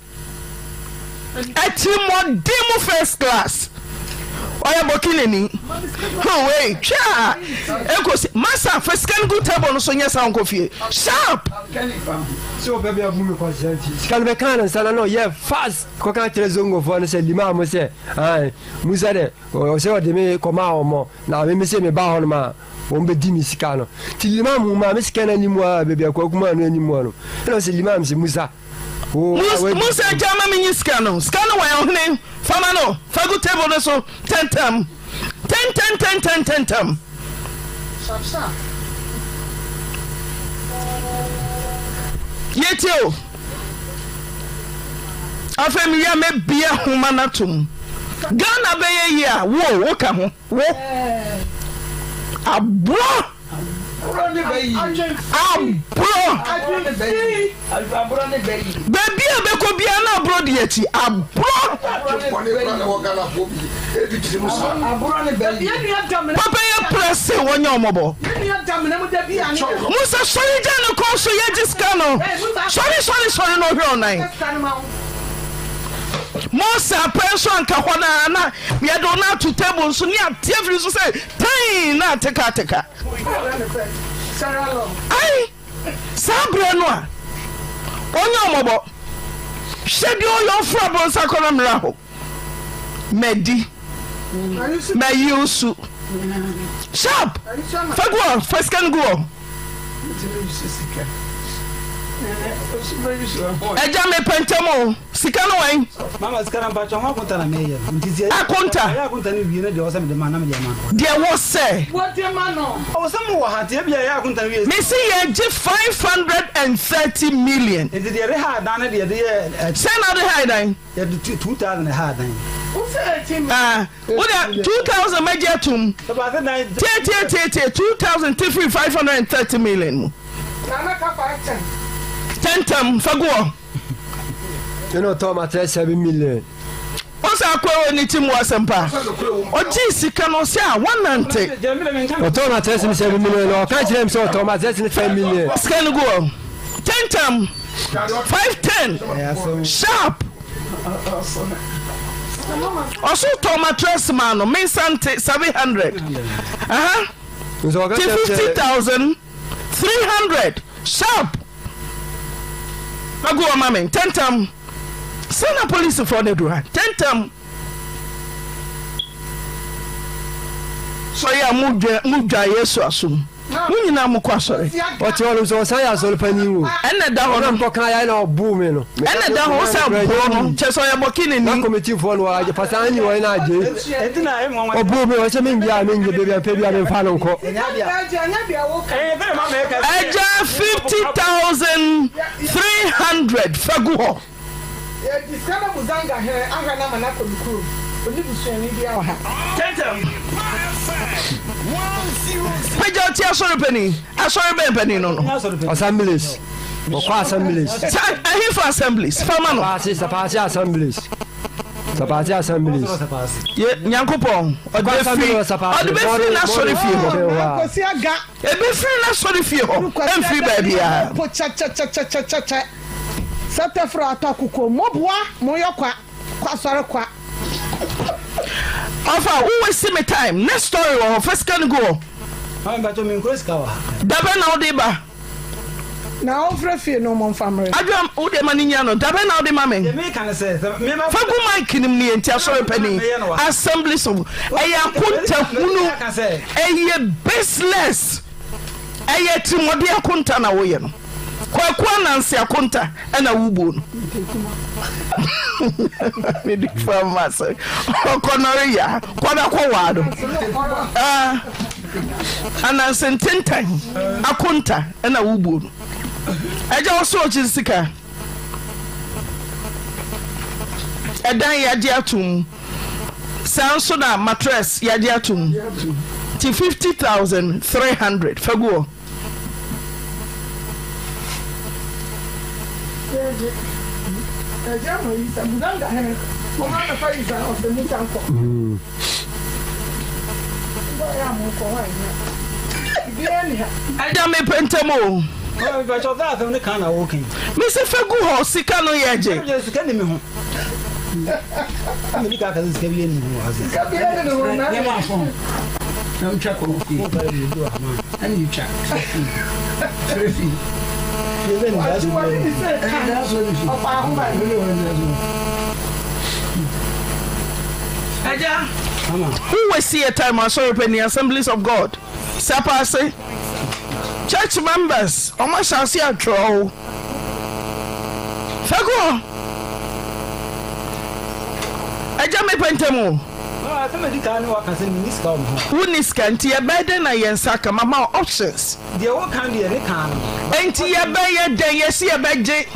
atimo demo first class oya bokineni oh wait cha ekosi masa first can go table no so nyesa onkofie sharp so baby abumi kwa senti sikali bekana sana no ye fast kwa kan trezongo fo no se lima mo se ai musa de o se o de me koma omo na me se me ba ho no ma o mbe di mi sika no ti lima mu ma me sika na ni mu a baby akwa kuma no ni mu no no se lima me se musa musa jama me ni sika no wa yo hne fama no fagu table no so 10 sharp yetio afem ya me bia homa natum Ghana be ye a wo ka ho wo abro baby abeko bia na abro de achi abro papa ya press wonye omobo musa sorry jana ko so ye discano sorry no hwe online Mosa person ka hona na me do na to table so ni atiefri so say tan na teka ai sabre no a onye omobo schedule your frabo sakono mra ho medi mayusu sharp fagwo first can go eja me pentamo sika no wan mama sika na bacho ho akonta na meye ntizia akonta ni wie na de wose me de mana me de mana de wose what de mana o se mo ha te bia ya akonta wie me see ye 530 million e de re ha dan na de say na de ha dan ye 2000 ha dan o se 18 what 2000 majetum 530 million na ka 10 fago you know Tom at 7 million Osa akwa ni timu asempa. Oji sika no se a 190. Oto na 37 million. O ka kire me so oto ma 35 million. Scan go. 10 tam. 510. Sharp. Also to mattress man no me sante 700. 50,300. Sharp. Ago mama 10 tam. Send a police for the door. 10 tam. So ya mudja yesu asum. Munyina mukwa sore. Oti wonu so say asole pani wo. Ene da ho no ko kan ya na obu me no. Ene da ho sa bro no. Che so ya bokini ni. Na committee fo no aje pasan ni wo na aje. Etina e mo. Obu me o se me bia me nje bia pe bia me fa no nko. Aja 50,300 fagu ho. Discover Muzanga here, Angana Manako Crew. Peja tia sorry penny. I sorry penny no. Assemblies. Okwa assemblies. Ahi for assemblies. Fama no. Party assemblies. Party assemblies. Ye Nyankopon. Ode be free na sorry fie ho. E be free na sorry fie ho. Em free baby ah. Cha. Sata fra atakuko moboa moyokwa kwa sore kwa. Ofa, who will see me time? Next story or first can go. I'm better me Chris Kawa. Dabe na odiba. Na ofre fie no mon family. Adwam ode maninya no. Dabe na odi mame. Me can say me ma fagu mic nim ni enti asori pani. Assemblies of eya kunta hunu. Eye baseless. Eye timodi akunta na wo ye no. Kwa nansi akunta na wubu no. Me di famasa. Okonoria kwada kwa wado. Anansi ntentan akunta na wubu no. Eja oso ochisika. Edan yadi atum. Sanso na mattress yadi atum. Ti 50,300 faguo. Ada me pentamo. Mr. Fagu ho sika no yeje. Sika ni me ho. Me ka ka sika bi ni ho. Sika bi ni ho na. Ne ma fo. Na ucha ko fi. Ani ucha. Trefi. Who will see a time I saw in the Assemblies of God? Sapase church members, almost shall see a troll. Fago Aja me pentamo. Uniska nti ye bede na yensaka mama options. The what can be any can. Enti ye be ye den ye si ye beje.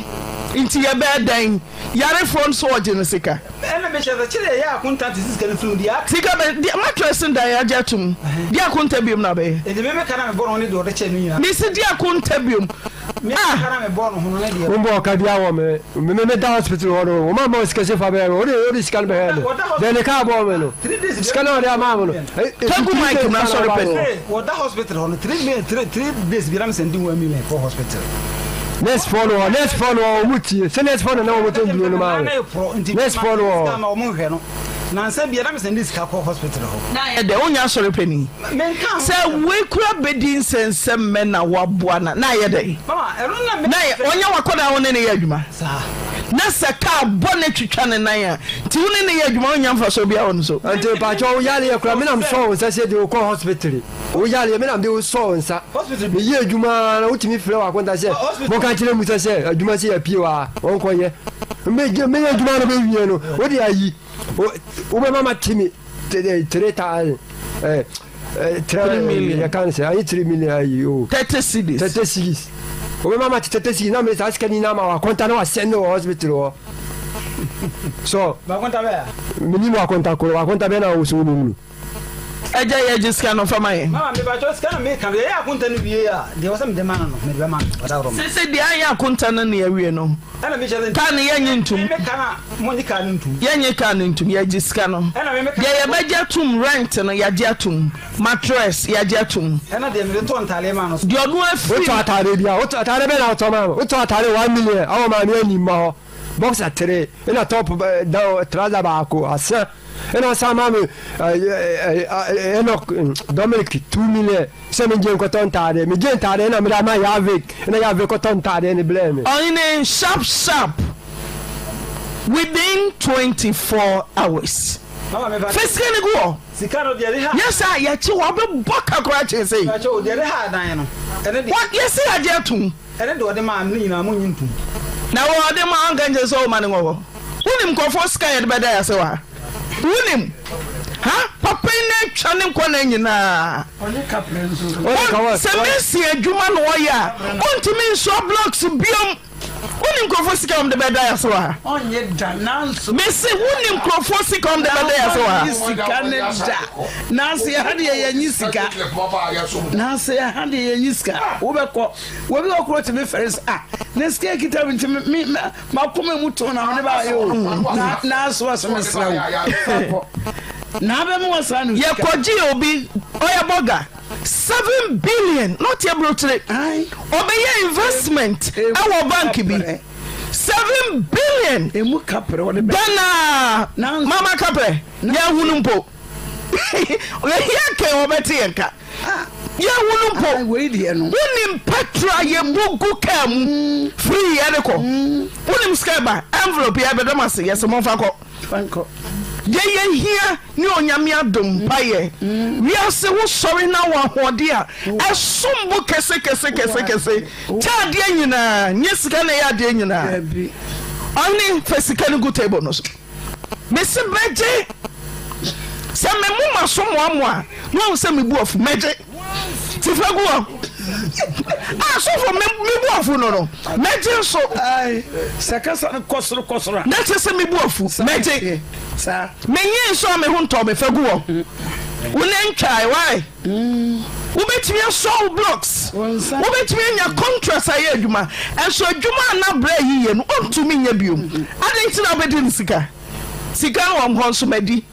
Nti ye be den. Yare phone so ogene sika. Ena me cheze chire ya akunta this can through the act. Sika be the mattress nda ya jatum. Di akunta biom na be. E de me kana me born ni do de che ni. Ni si di akunta biom. Me kana me born ho na dia. Umbo ka dia wo me da hospital ho no. O ma mo skese fa be. O de scan be he. De ne ka bo me no. Scan o de ama mo no. Tagu mic na sorry pe. Wo da hospital ho no 3 days bi ram sending 1 million for hospital. Let's follow muti. Say let's follow na mo to bi no ma. Let's follow. Ma o mo hwe no. Na nsa bi ram sending ska ko hospital ho. Na ye de onya sorry pe ni. Say we kura bedin sensem me na waboa na ye de. Mama, ero na me. Na ye onya wakoda wo ne ye adwuma. Sa. Na saka bone twitwa ne nan a ti wo ne ye adwuma onya mfa so bia won so. Ante pa cho yale ye kura me na so say say de ko hospital. O yale me na de so nsa. Hospital me ye adwuma na utimi fle wa kwanta say. Mo kan kire mu say adwuma say apie wa won ko ye. Me ye adwuma na be wie no. O de ayi. O be mama timi 3,000 3 million ya kan say ayi 3 million ayi o 30 cities. O be mama 30 cities na me sa skani na ma wa kwanta na wa send no hospital o. So ba kwanta be. Minimo wa kwanta ko wa kwanta be na o so nu. Eja ye jiska no fama ye. Mama me ba just kana me kan ye akunta no wie a de wasam de man no me be man wada rom. Se de aya akunta no na wie no. Ana me chale. Kan ye nyintum. Me kana mo ni kan ntum. Ye nye kan ntum ye jiska no. Ana me kan. Ye beja tum rent no ya je atum. Mattress ya je atum. Ana de me to ntale man no. De onu afri. O to atare bia, o to atare be na to ma. O to atare 1 million. Awo ma me ni ma. Boxer 3 ina top down trouser ba ko asa ina sama me eno Dominic 2 million se me je ko ton tare me je tare na me da ma ya ko ton tare ni blame on sharp within 24 hours physically go sikano de ha yes I ya chi wo be boka ko ache say ya chi o de ha dan no ene de what yes I je tum ene de o de ma ni na mo nyintum na wo de ma anga so ma ne wo unim ko for sky de beda ya se wa unim ha papa ne twane ko na nyina oni kaplen so se mesi adwuma no ya ontimi so blocks biom unim ko for sky de beda ya se wa onye da nanso mesi unim ko for sky de beda ya se wa sika ne da nanso ya hade ya nyi sika nanso ya hade ya nyi sika wo be ko wo bi okro timi ferris na sika kita mi ma koma mu to na ne ba yo na so asomesra wo na be mu wasanu ye koji obi oya Boga 7 billion not your brotre obey investment our bank bi 7 billion emu kapre wona be Ghana mama kapre ya hunumpo ya ke obeti enka ya hunumpo we die no unim petra ye bugu kam free ya de ko unim skaba envelope ya bedomase yes mo fa ko fanko ye here ni onyame adom paye wi ase wo sori na wa hode a esombo kese chade anyina nyesika na ya de anyina oni fesika ni good table no so mesi beje se me mu maso mo a no se me bu ofu meje ti fagu so for me bu ofu no meje so ai sakasa kosoro na se me bu ofu meje sa me yin so me hu nto me fagu wo unentwai why ubetimi so blocks ubetimi nya contract aye adwuma enso adwuma na bra yiye no ontumi nya biom adenti na obedi ni sika no wo nso madi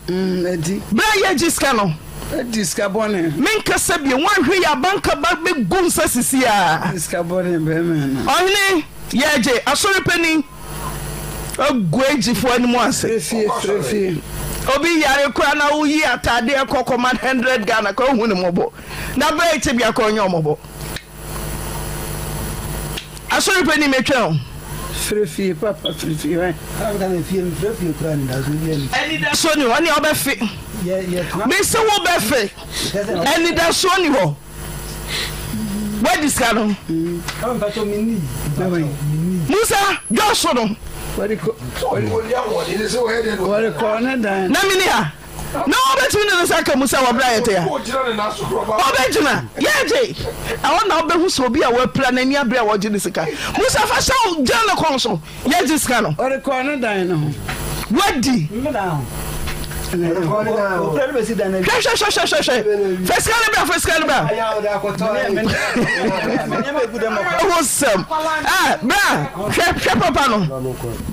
edi bra ye jiska no diska bone menka sabie wanhwe ya banka ba be gunsa sisia diska bone be men ohne ye je asori pani ogwejifo animu ase frefi obi yare kwa na uyi atade ekokoma 100 Ghana ko hu ne mobo na ba ite bia ko nyo mobo asori pani metwa frefi papa frefi right anga me fie frefi kura ni da so ni eni da so ni woni obefe me se wo befe eni da so ni ho what this kind kama mpacho mini Musa Joshua no wari ko na dan na mini ha no obetumi ne saka Musa wa bra yete ya obetuna yeje awon na obehu so bi a wa pra na ni abra wo gine sika Musa fa shaw jana konso yeje sika no wari ko na dan no wadi Fiscal bra awesome bra hwe papa no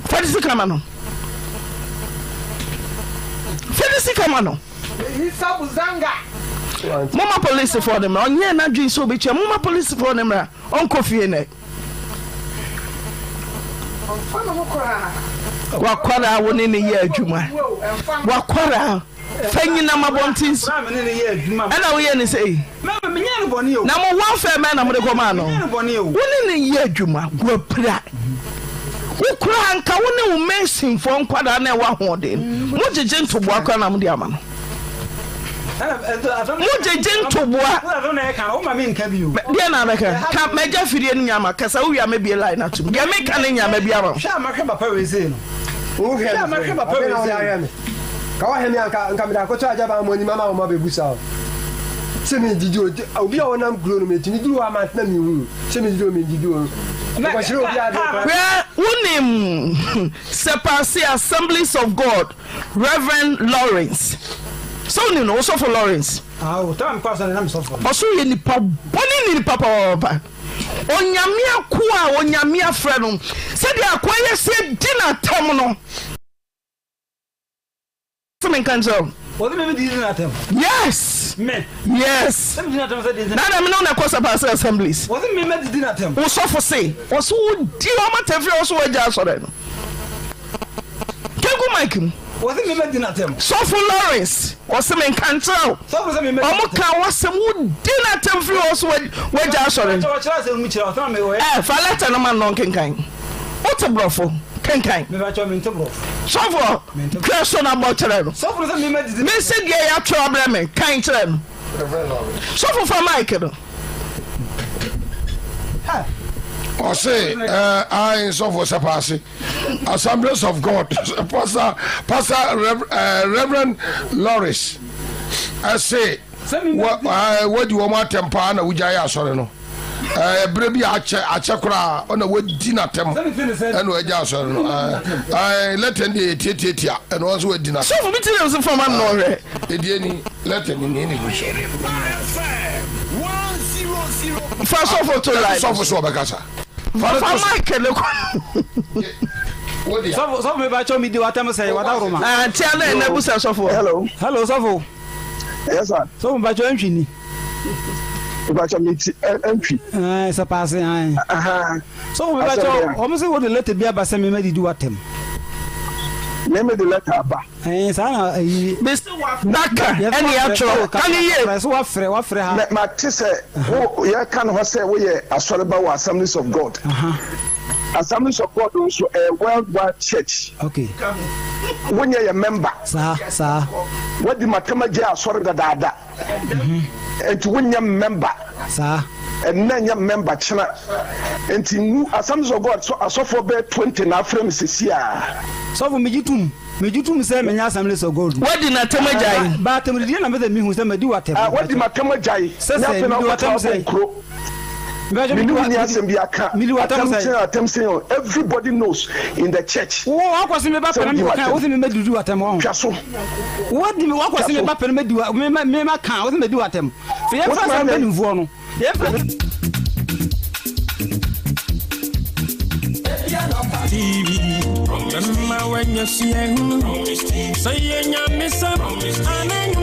fadisi kama no hisabu zanga mama police for them onye na dwi so be che mama police for them ra onko fie ne wakwara woni ne ye adwuma wakwara fanyina mabontis ana wo ye ne sei na mo wan fa me na mo de koma no woni ne ye adwuma gwapra ukura anka woni wo mensin fo nkwada na wa hoden mo jeje ntobo akwa na mo de ama no mo jeje ntoboa dia na beka ka meja fidie no nyama kasa wo wi ama bi line atum dia me ka ne nyama bi ama sha makhe papa we sei no sha makhe papa we sei ka wa hemi anka me da ko to aja ba mo ni mama wo ma be busa se me didio obi a wonam gro no me tini duru wa ma na mi hu se me didio me didio ko shiro obi a do unim Sepasi Assemblies of God Reverend Lawrence So you know so for Lawrence. Ah, tell me pass and I'm so for. Also you ni pa boni ni papa. Onyamia kwa onyamia freno. Said the akwaya say dinner time no. Some cancel. What do you mean dinner time? Yes. Me. Yes. Some dinner time said. Now I'm not a course of assemblies. What do you mean dinner time? O so for say. Also di o ma tefri also waja so den. Kegu Mike. What do you mean dinner time? So for Lawrence. Was some cancel. So for some me. Omuka was some dinner time free also waja so den. For letter no man non kenkan. What a brofo. Kenkan. Me ba cho me ntobro. So for question about children. So for some me say ya trouble me kan children. So for Mike no. I say, I so for Sapasi, Assemblies of God, Pastor Reverend Loris. I say, what do you want Tempana, Ujaya Soreno? Brebi Achakra on a wood dinner temple and we just I let him the and also a dinner. So for me to use for man, no, let him in English. First of all, to life, so Bagasa. So me ba cho me di watam say wada roma. Tia na na busa sofo. Hello sofo. Yes sir. So me ba cho antwini. Ba cho me antwi. Ça passe hein. So me ba cho o me say what the letter bi aba say me di watam. Me the letter aba. Sana Daka any actual can you so wa frɛ ha. Ma tise wo ye kan ho say wo ye asoreba wo Assemblies of God. Assemblies of God also a worldwide church. Okay. When you're a member. Sir. What the matemaja asorega dada. And when you're member. Sir. And then you're member china. And to Assemblies of God so for be 20 na frame sia. So for me jutum say me Assemblies of God. What did matemaja? But me di na me me hu say me di watem. What the matemaja? Say me di watem say. Everybody knows in the church. What was me ba pere me kan? What me do watem on? What do what was me ba pere me do me ma kan? What me do watem? Fi e fa say me nvuo no. TV. Remember when you see him? Say you miss him. I know you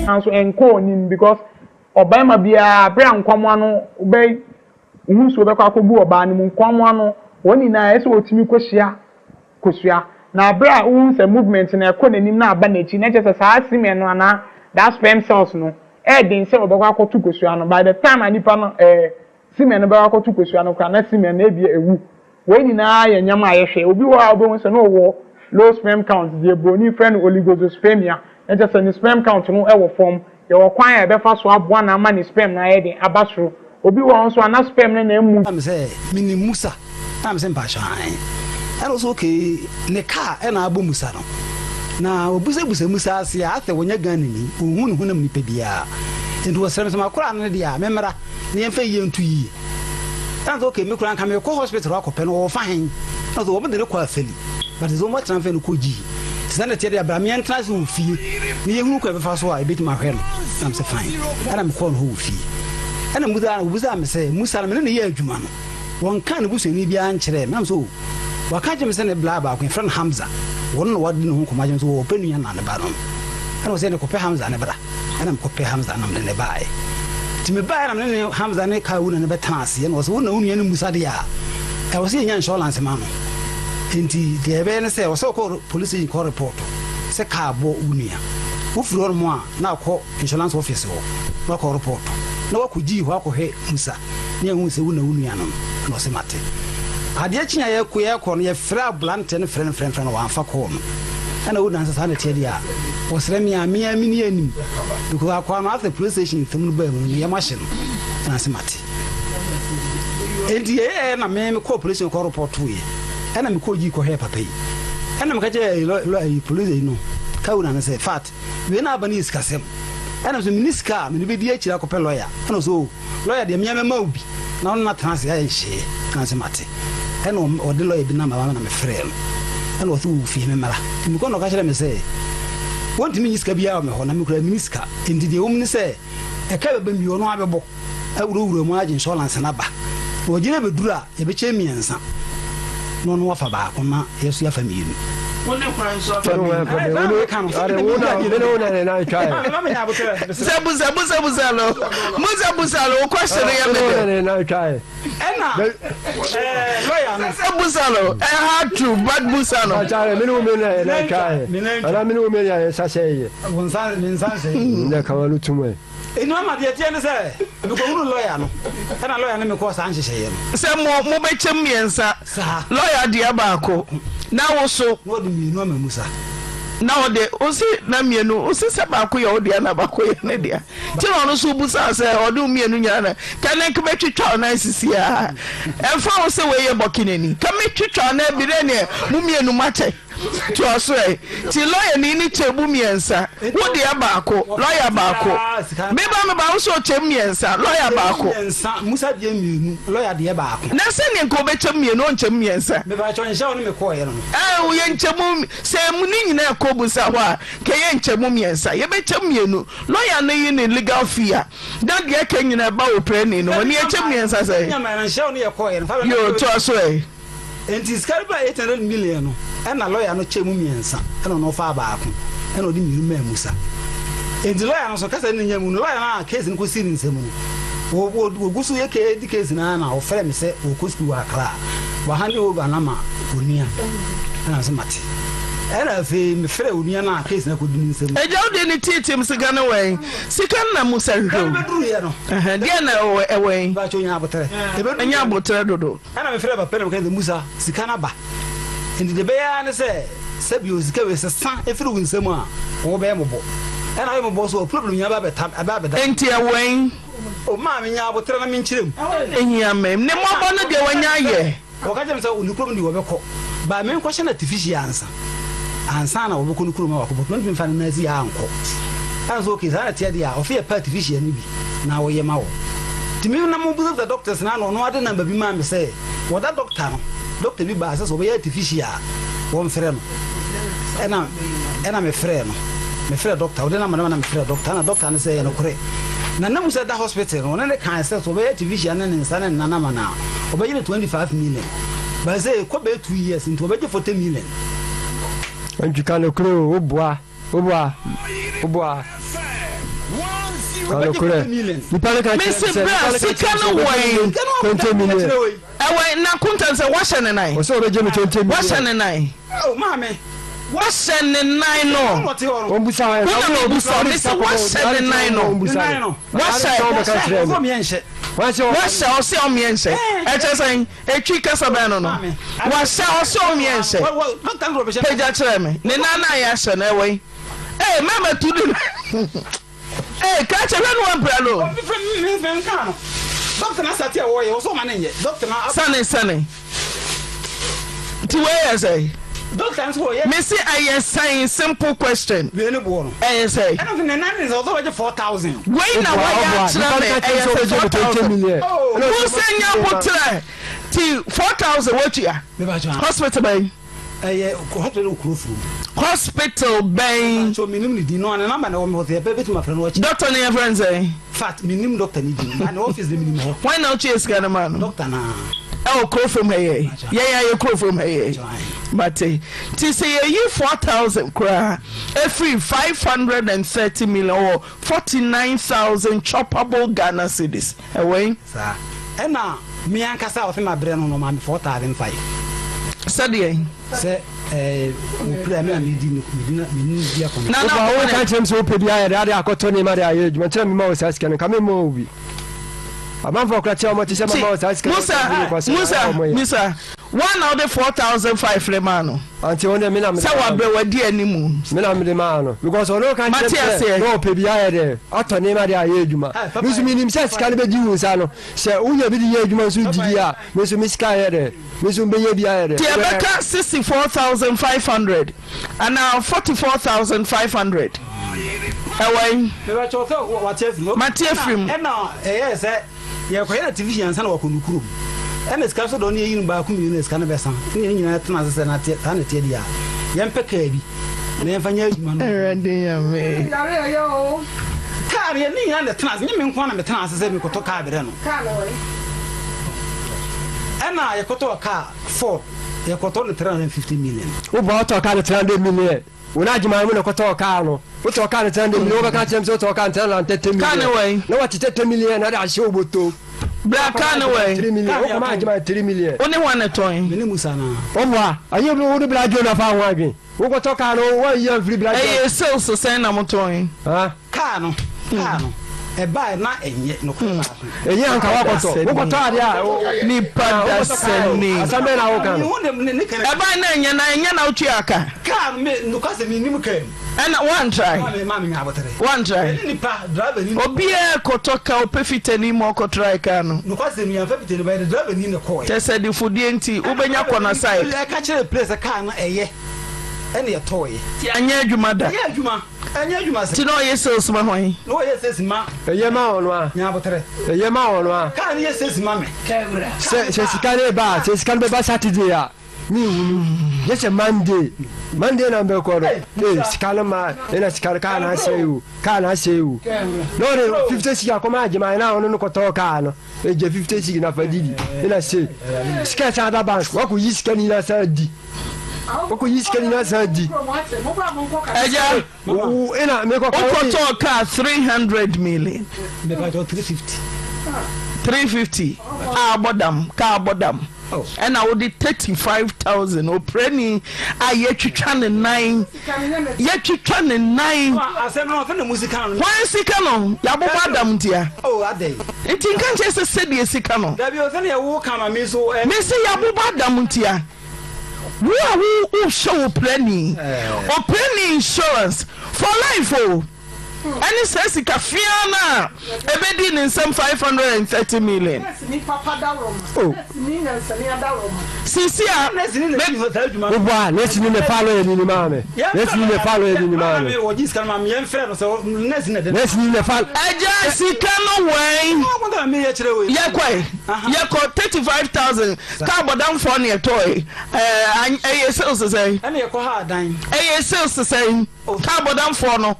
can't so enko nim because obama bia bra nkwamo ano be unso be kwa kobu oba ni nkwamo ano woni na ese otimi kosua na bra unse movement na ekọ nanim na aba na chi na chese saa semen no ana that sperm cells no din se obekwa akotu kosua no by the time anipa no semen no be akotu kosua no kwa na semen na ebia ewu woni na ya nyama ayehwe obi wa obo so no wo low sperm count the brony friend oligospermia and just an sperm count no ewo form your kwan e be fa so aboa na ama ni sperm na ye den abasoro obi wo so ana sperm na emu am say mini musa am say passion and also okay ne car e na abo musa no na obusa musa ase ate wonya gan ni ohun hu na mnipa bia nti wo sere so makora no dia memra ne yemfa yentu yi and okay me kura kan me ko hospital akopɛ no wo fahen na so wo me de ko afeli but zo mo transfer no ko ji sana tiere abrami entrance wo fie ne yehunu ko be fa so a ebeti ma hwe no am say fine ana me ko no ho fie ana muza me say musa me ne ye adwuma no won kan ne buso ni bia nkyere me am so waka je me say ne bla ba ko friend Hamza won no wadi ne ho koma je so wo penu ya na ne ba no ana wo say ne ko pe Hamza ne bra ana me ko pe Hamza na me ne bae ti me bae na me ne Hamza ne ka wu ne beta ase no so wo na unu ya ne musa de ya e wo say nya insurance ma no enti de ebe ne say wo so ko police ko report se ka bo unia wo furo mo a na ko insurance office wo ko report na wo ko ji ho akɔ he musa ne hu se wo na unia no no se mate ade akyia ye ko no ye fra blante ne friend no wa fa ko no ana wo dansa sa na tie dia wo sere mi ni anim because akwa no at police station thum no ba mu ye machine na se mate enti na me ko police ko report wo ye ana me ko ji ko he papa yi ana me ka je police yi no ka una na say fat we na abani iskasem ana so miniska me be di akira ko pe lawyer ana so lawyer de me ma obi na on na trans ya nhye trans mate ana o de lawyer bi na ma me frɛ ɛna ɔsɛ wɔfie me mmara nti mekɔ na ɔka kyerɛ me sɛ wɔntumi nyi sika biara me hɔ na mekura mini sika nti deɛ wɔm ne sɛ ɛka bɛba mmie ɔno abɛbɔ awurawura mu agye insurance no aba na ɔgyina bɛduru a yɛbɛkyɛ mmiɛnsa na ɔno wafa baako na yɛso yɛafa mmienu Inoma dia tiene se because lawyer no kana lawyer no me ko san hyehyeye no se mo be chem miensa lawyer dia baako na wo so no de mienu amamusa na wo de o si na mienu o si se baako ye o dia na baako ye ne dia ti no so busa se o de mienu nya na kana ke betwitwa na sisi a emfa wo se we ye bokinani ka me twitwa na bi re ne mu mienu mache to aso ti lawyer ni chebu miensa wo de baako lawyer baako me ba wo so chem miensa lawyer baako miensa musa de mienu lawyer de baako na se ne ko be chem mienu on chem miensa me ba chon sha woni me ko ye no wo ye nchemu se mu ni nyina ko busa ho a ke ye nchemu miensa ye be chem mienu lawyer no yi ne legal fee a da de ke nyina ba wo preni no ni e chem miensa se nya ma sha woni ye ko ye no yo to aso enti skariba 800 million no ɛna lawyer no chemu miensa ɛna no fa baako ɛna odi mienu ma musa enti lawyer no so kasa ne nyamu no lawyer na case no ko siri nsɛm no wo gusu ye ke di case na na ofere me se wo ko school akra wa hande over na ma onia ɛna so mate ɛna fe me frɛ onia na case na ko di nsɛm eja odi ni titim siga no wen sika na musa hwo beduru ye no dia na ewen ba cho nya abotere nya abotere dodo ɛna me frɛ ba pere me ka musa sika na ba enti de beya ne se bi ozika we se san efiri wo nsɛm a wo be mbo ɛna we mbo so problem nya ba beta aba beta enti ewen o ma me nya abotere na me nkyerem ehia mem ne mobo no de wanya ye o ka jem se o nukrom ni wo be kɔ ba me nkɔ hye na artificial ansa na wo be kɔ nukrom ma wakɔ but no mfa na zi ya ankɔ anso okay sa na tie dia o fe artificial ni bi na wo ye ma wo timi na mo bu the doctors na no ade number bi ma me se wo da doctor no doctor bi ba so be artificial won frɛ no ɛna me frɛ doctor wo de na me frɛ doctor na doctor ne sɛ no kore na na musa da hospital no ne kan sɛ so be artificial ne nsa ne nana mana o be 25 million ba sɛ ko be 2 years into o be 40 million anju kan no kore o boa Kalo kure. Ni pale ka sika no way 20 million. Ewe na kunta se washe ne nai. O so be je me 20 million. Washe ne nai. Oh mama. Washe ne nai no. Ombusa washe ne nai no. Washe o se o miense. E che sen e twi kasa ba no no. Washe o se o miense. Peja chere me. Ne na ya hye na ewe. Eh mama tudu. Eh, catch a run one bralo. Doctor Nasatia, or so man, Doctor Sunny. To where I say, Doctor, Missy, I saying simple question. I say, I don't think although 4,000. Wait now, why 4,000 million? Who send your water to 4,000? What you hospital bay? Hospital bay. So minimum di no na number na wo the baby to my friend watch. Doctor na your friend say. Fat minimum doctor ni di. And office the minimum. Why now chase kana man? Doctor na. Oh, call from here. Yeah, you call from here. But to say you 4,000 cry, every 530 million or 49,000 choppable Ghana cedis. Away, sir. And now me and Kasa of my brain on my 4,500. Studying. Say, Premier meeting. No, I can't tell so pretty. I got Tony Maria. You tell me more as can come in movie. I'm for Kratia, what is Musa, 1 out of 4,500 Lemano. Until the Minam, so I bear with dear Nimu, Minam Lemano, because all can say, no, PBI there, Otto Maria Yejuma. This meaning says Calibur Sano, say, Uya Vidia Sudia, Miss Miss Kayade, Miss Umbia, Tiabeka 64,500, and now 44,500. Away, what's Matthew Frim, and now, yes, you're quite a TV and son of Kunukuru. ɛna sika so do ne yin ba ku mi ne sika ne bɛsan ne nyina tena sɛ na tie ta ne tie dia yɛn pɛ ka bi na yɛn fa nya adwuma no erade ya me yare yo car yɛn ne nyina ne tena ne me nko na me tena sɛ me kɔtɔ car bere no car no we ɛna yɛkɔtɔ car Ford yɛkɔtɔ ne 350 million wo ba to car 300 million wona adwuma mu ne kɔtɔ car no wo to car 300 million wo bɛka kyerɛ me sɛ wo to car 330 million car ne we na wa 30 million na da ahye oboto bra car ne we 3 million wo ma adwuma 3 million oni wane ton me ne musa na wo boa ayi wo do bra jo na fa ho adwen wo kɔtɔ car no wo yi free bra jo sales sen na moton ha car no ɛba na ɛnyɛ no kɔ ɛnyɛ anka wa kɔtɔ wo kɔtɔ ade a ni pada seni asambe na wo kan ɛba na ɛnyɛ na uchi aka car me no ka sɛ me nim kam ɛna one try ma me nya abotere one try nipa driver ni obia kɔtɔ ka opefitani mo kɔ try ka no no ka sɛ me nya fa pitani ba driver ni ne kɔ tese di fudie nti ubenya kɔ na side ka kyerɛ place car na ɛyɛ ɛne yɛtɔɔ anya adwuma da anya adwuma sɛ ti no yɛ sales ma hwan no yɛ sales ma ɛyɛ ma wono a nya abotere ɛyɛ ma wono a car ne yɛ sales ma me sɛ sika ne ba sɛ sika ne ba Saturday a ni wunu yɛ sɛ Monday na mbɛ kɔ do sika ne ma ina sika ka na sɛ o no re 50 sika kɔma agema na wono no kɔtɔ car no eje 50 sika na fadidi ina sɛ sika sa da bank wa ko yi sika ni na sa di Oko yiske ni nasa di. Eja, ina me ko kɔtɔ car 300 million. Me ba 350. 350. Car bodam. And I would 35,000 or penny. I yet you trying to 9. Yet you trying to 9. I said no for the musical. Why is it canon? Yabo badam dear. Oh, are they? It can't just say the Sikano. There be a walk on me so. Missy Yabo badam dear. Who show plenty or plenty insurance for life oh any says it Fiana ebedi in some 530 million Sisia let's need me follow any mama let's need me follow any mama let's need me follow Eja Sikano way Yako 35,000 carbon for near toy sales say and you hard dime sales saying carbon for no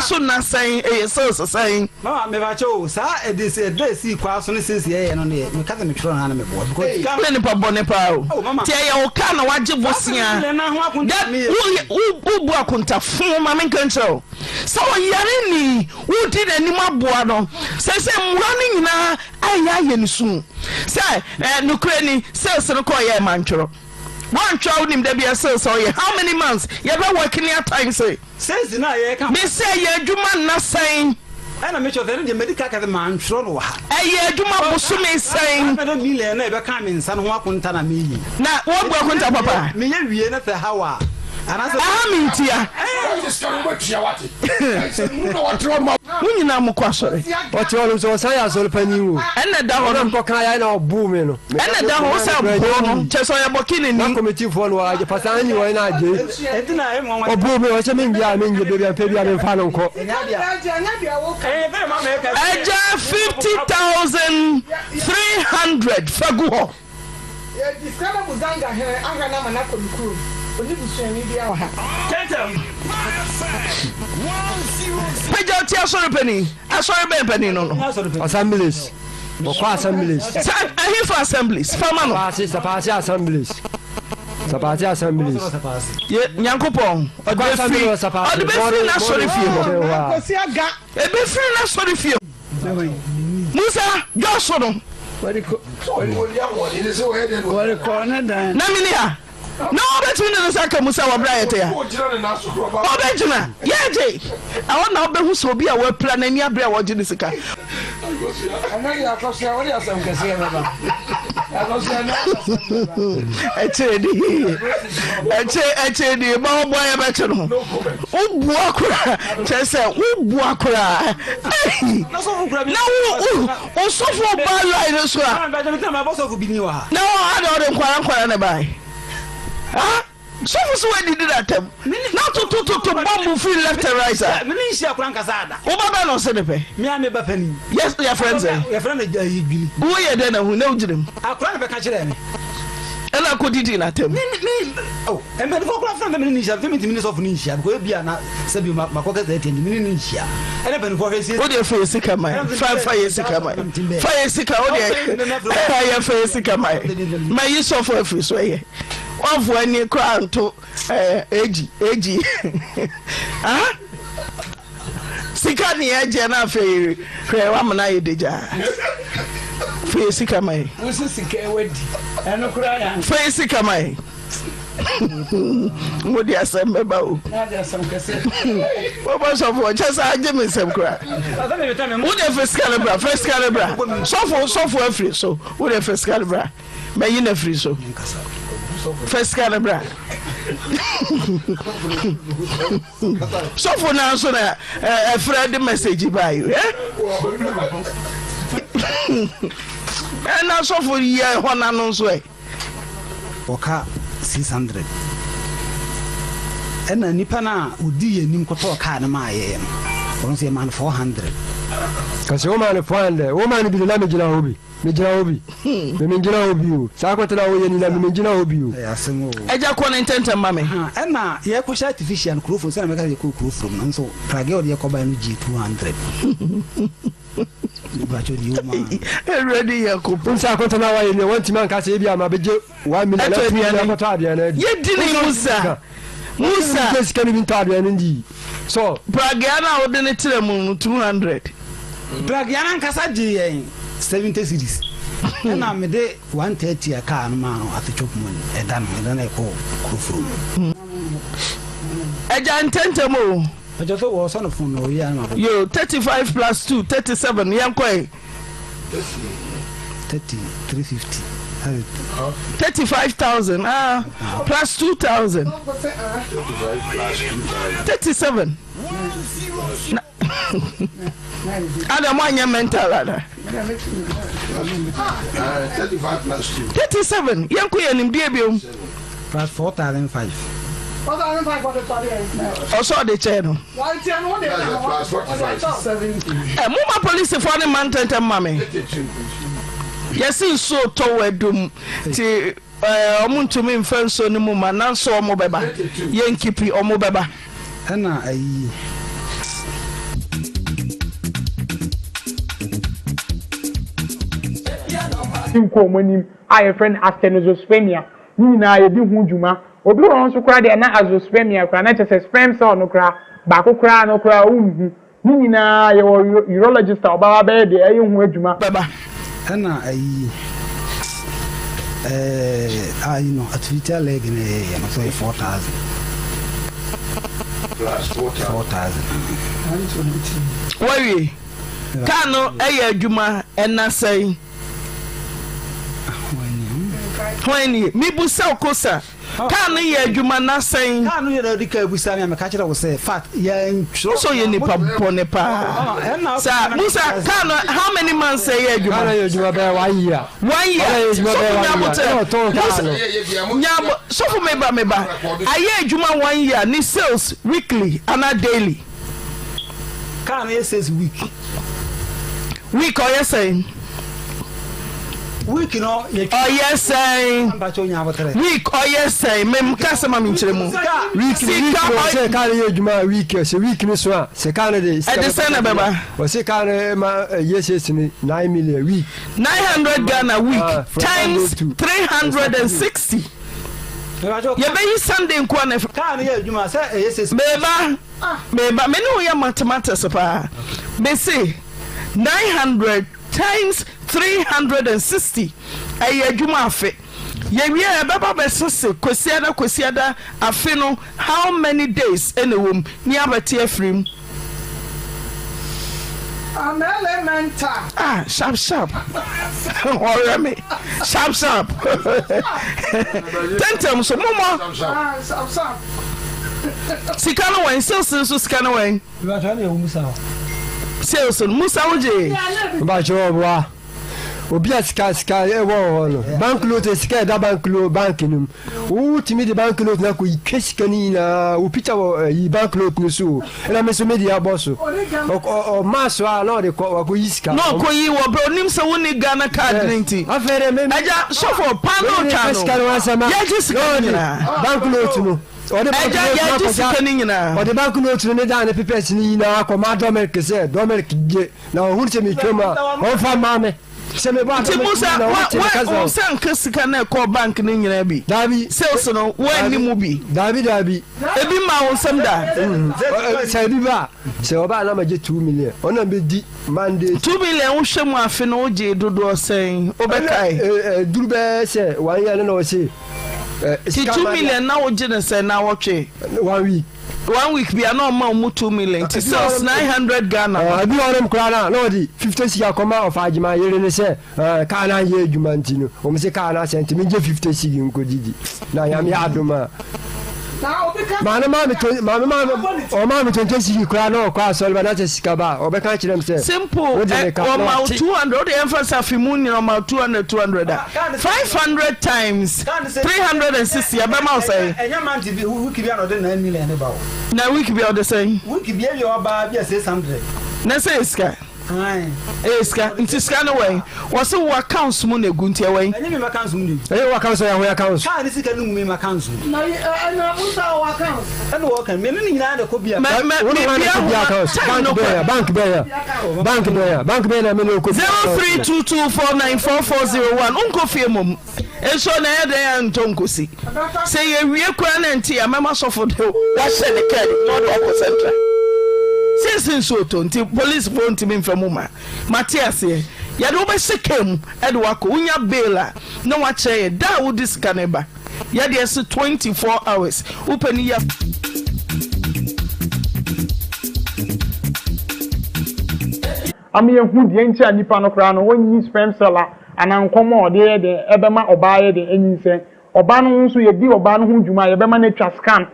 so na saying sales saying mama me ba cho sa e dey say dey see kwa so ne sense ye no ne me ka me tro na me bo because ka ne pa bone pa o ti e o ka na waje bosia that u bu akunta fun ma me kan chero so yare ni u di na ni maboa no se mura ni nyina aya ni su se nukre ni sales no ko ye mantro one child him there be a sales so how many months you ever working at time say says na ye ka me say ye adwuma na saying ana me chofer the medical ka man tro no ha ye adwuma boso me saying na million na e be ka me nsa no ho akunta na me yi na wo bu akunta papa me ye wie na fa hawa ana se mintia munyina mu kwasore wati wonu so sa ya so pani wo enne da ho no kan ya na obu me no enne da ho sa bo no cheso ya bokini ni na committee fo no aje pasan ni wo na aje etina e mo obu me o se me ngia me ngia bebia pe bia me fa no nko eja 50,300 faguho ye discover muzanga he anga na manako lukuru onibusuani bia wa ha peja ti asori penny no assemblies bokwa assemblies ahi for assemblies fama no sapasi assemblies ye nyankopon odefri na sori fie mo ebefri na sori fie Musa Joshua no na minia no between the saka Musa wa brayete ya obejuna yeje awon na obehu so obi a wa plan ani abra wa gine sika anani akosia wori asem kese baba Echedi ba obo ya beche no ubu akura chese ubu akura na osofu ba line so a na o ada nkwara ne bai so we did that na to bomb feel left and right sir me share kwan kasada wo baba no se mepe me am ba pani yes your friends your friend Igili wo ye den na hu na ugirim akran be ka kire me ela ko didi na tem oh and be for kwan friend me ni share 20 minutes of ni share because bia na se bi makoka za 10 minutes ni share and be for face wo dey face sika mai fire sika mai fire sika wo dey fire face sika mai my use of free so ye of when you cry to ag ah sika ni eje na fe wa mna ye deja fe sika mai wo sika e wadi eno kura ya fe sika mai mo di asem ba o na di asem kase wo ba so for just age me sem kura wo de first calibra so for free so wo de first calibra me yi na free so first calibra so for now so na a friend message by you and now so for year one announce way oka 600 ena nipa na odi yenim koto ka na ma ye no on say man 400 kasi o man 400 o man bi na me gina obi me gina obi o sa kwata na wo ye ni na me gina obi o asemo eja ko na intenta mame ena ye ko sha artificial crofo se na me ka ye ko crofo no so prage o ye ko ba no G200 bacho di uma ready ya ko sa kwata na wa ye ni wanti man ka se bia ma beje 1 million na kwata abia na ye dini Musa kes kan bi ta abia ndi so prage na wo de ne tire mu 200 prage na nkasa di yen 70 cities na me de 130 aka no ma no atchop money edan e ko krofro eja ntentemo eja so wo so no phone no ya na yo 35 plus 2 37 yankoi 350 35,000 plus 2,000 37 Adam wanya mental ada 35 plus 2 37 yanku yanim die biom plus 4,500 also the channel mama police for the man tenta mame yes so to wedum ti omuntumi mfenso ni muma nanso omo beba yenkipi omo beba ana ayi nko monim aye friend astenospermia ni na ye di hu djuma obi won so kra de na azoospermia kra na chese sperm cell no kra ba ko kra no kra unhu ni na ye urologist oba ba de aye hu adjuma baba ana ayi you know artificial leg in you know so 4,000 plus 4,000 worry kano aye adjuma ena sai when mi busa okosa kanu ye adwuma na sen kanu ye na dika busa me ka kire wo say fact ye so ye ni pone pa sa musa kanu how many months say ye adwuma kanu ye adwuma be 1 year so for me ba aye adwuma 1 year ni sales weekly and daily kanu ye says week or you saying week no oh yes say week oh yes say mem kasa ma minchire mu week say kan ye djuma week say week ni so a say kan de e de sana baba o say kan ma yes ni 9 million week 900 Ghana week times 360 ye be Sunday nko na kan ye djuma say yes beba me no ya mathematics pa me say 900 times 360 ay adwuma afe ye wie baba besese kwesiada afe no how many days enewom ni abati afrim an elemental sharp worry me sharp tentem so momo sharp sikano wen so sikano wen you are trying to musa sales musa uje ba jowa Obia sika e wo no. Bank note sika da bank nim. Wo timi de bank note na ko ikesika ni na wo picture yi bank note no so. Ela me so media boss. O maso a no de ko yiska. No ko yi wo bro nim se woni Ghana card 90. Afere me. Aja so for pano chano. Ya just bank note no. Ode bank note no da na papers ni na ko ma Dominic se Dominic je na hu se mi twema o fa mame se me ba ti musa wa san kasika na ko bank ni nyina bi dabi sales no wa ni mu bi dabi ebi ma won sam da se bi ba se oba na ma je 2 million ona be di Monday 2 million wo hwe mu afi no je dodo sen obekai durbe se wan ya na o se 2 million na wo je se na wo twe 1 week bi na ma mu 2 million ti sales 900 Ghana abi onem kra na no di 50 siya koma of ajima yere ne se ka na ye adwuma ntino o me se ka na sent me je 50 siya nko didi na ya me adoma Mama o ma me 20 siya kra na kwa solve na se sika ba o be kan kirem se simple o ma 200 o de emphasis afimu ni o ma 200 500 times 360 ya be ma o say enya man ti bi wiki bi no de 9 million ne ba o na wiki bi o de say wiki bi e o ba bi 600 na say iska iska nti ska no way was wo accounts mu na gunti e way enya me accounts mu ni wo accounts ya wo accounts ka ni sika nu me accounts na musa wo accounts eno wo kan me ni nyina de ko bia bank bear na me no ko 0322494401 unko fie mom enso na ye de ntonkosi say ye wie kwa na nti ya mema sofo de wa hye ne card no do ko central since so to nti police phone ti me mfamu ma Matias ye ya de obe sekem e de wako unya baila no wa che da wo diska ne ba ya de 24 hours upeni ya ami ehu die nchi anipa no kra no wonyi sperm cell ana nkomo de de ebema obaye de enyinse oba no nso ye di oba no hu dwuma ye bema na twa scan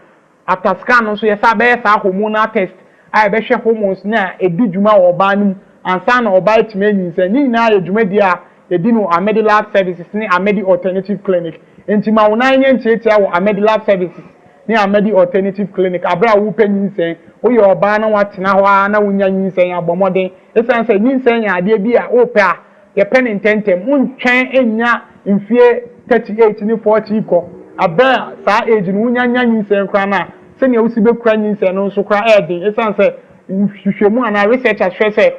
after scan nso ye sa be sa hormonal test ai be hwe hormones na edi dwuma wo oba no ansa na oba etime enyinse ni na ye dwuma di a ye di no Amedi Lab Services ni Amedi Alternative Clinic enti ma wona nye nchetia wo Amedi Lab Services ni Amedi Alternative Clinic abra wo penyinse wo ye oba na watena ho na wonya nyinse abomoden esan se nyinse nya ade bi a wo pe a ye pen intentem untwen enya mfie 38 ni 40 ko abra sa age no wonya nyinse nkra na se ne wosi be kura nyinse no nso kra edin esan se hwehwemu ana researchers say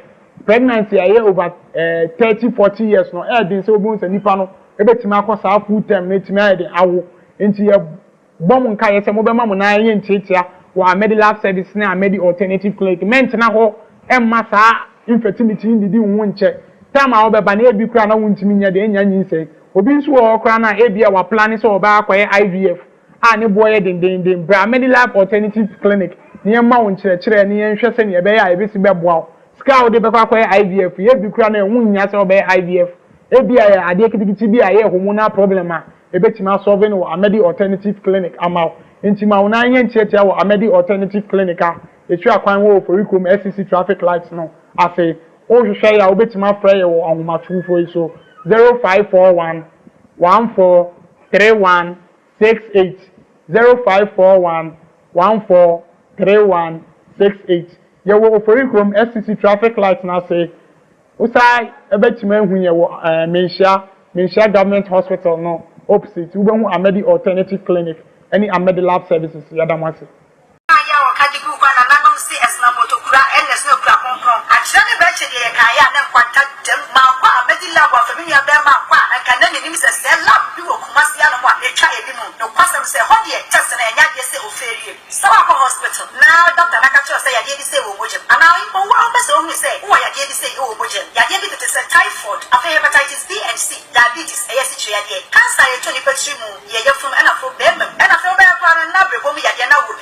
pregnancy aye over 30-40 years no edin se obun se nipa no ebetima akosa full term na etima edin awo enti ye bom nka ye se mo be ma mo na ye ntiatia wa Amedi Lab Service na Amedi Alternative Clinic mentena ho emma sa infertility ndidi wo nche time a obeba na ebi kura na wontimi nya de enya nyinse obi nso wo kura na ebi a wa plan so oba akoye IVF a ne boye den bra Amedi Lab Alternative Clinic ne ma wo nkyerɛkyerɛ ne nhwɛ sɛ ne ebe ya ebisi beboa ska wo de be akoye IVF ye bi kura na enwunya sɛ oba IVF ebi a ade kitikiti bi a ye hormonal problem a ebetima solve no Amedi Alternative Clinic ama intima wona anye ntiatia wo Amedi Alternative Clinic a etu akwan wo Forikom SCC traffic lights no afi o hwehwe ya obetima fra ye wo ahomatufo iso 0541 143168 0541 143168 ye wo Forikom SCC traffic lights na say usai ebetima hu ye wo Menhia Government Hospital no opposite ubehu Amedi Alternative Clinic any Amedi Lab Services yadamwase aya wakaji kwa na nanom si esna moto kura ns no kura konkron achira ne ba che de ka ya na kwanta dem ma kwa Amedi Lab wa fami ya be ma kwa anka na ne nim se lab bi wo kumasi ya no wa etwa ebi mu no kwasam se ho de test na nya de se oferie sawa ko hospital na doctor na ka cho se ya de se wo bojem ana wo wa be se o mi se wo ya de se wo bojem ya de bi to se typhoid afa hepatitis B and C diabetes ayesi ya de cancer ye to ni petri mu ye ye fun ana fo be ana fo be kwa na brebo mu ya de na wo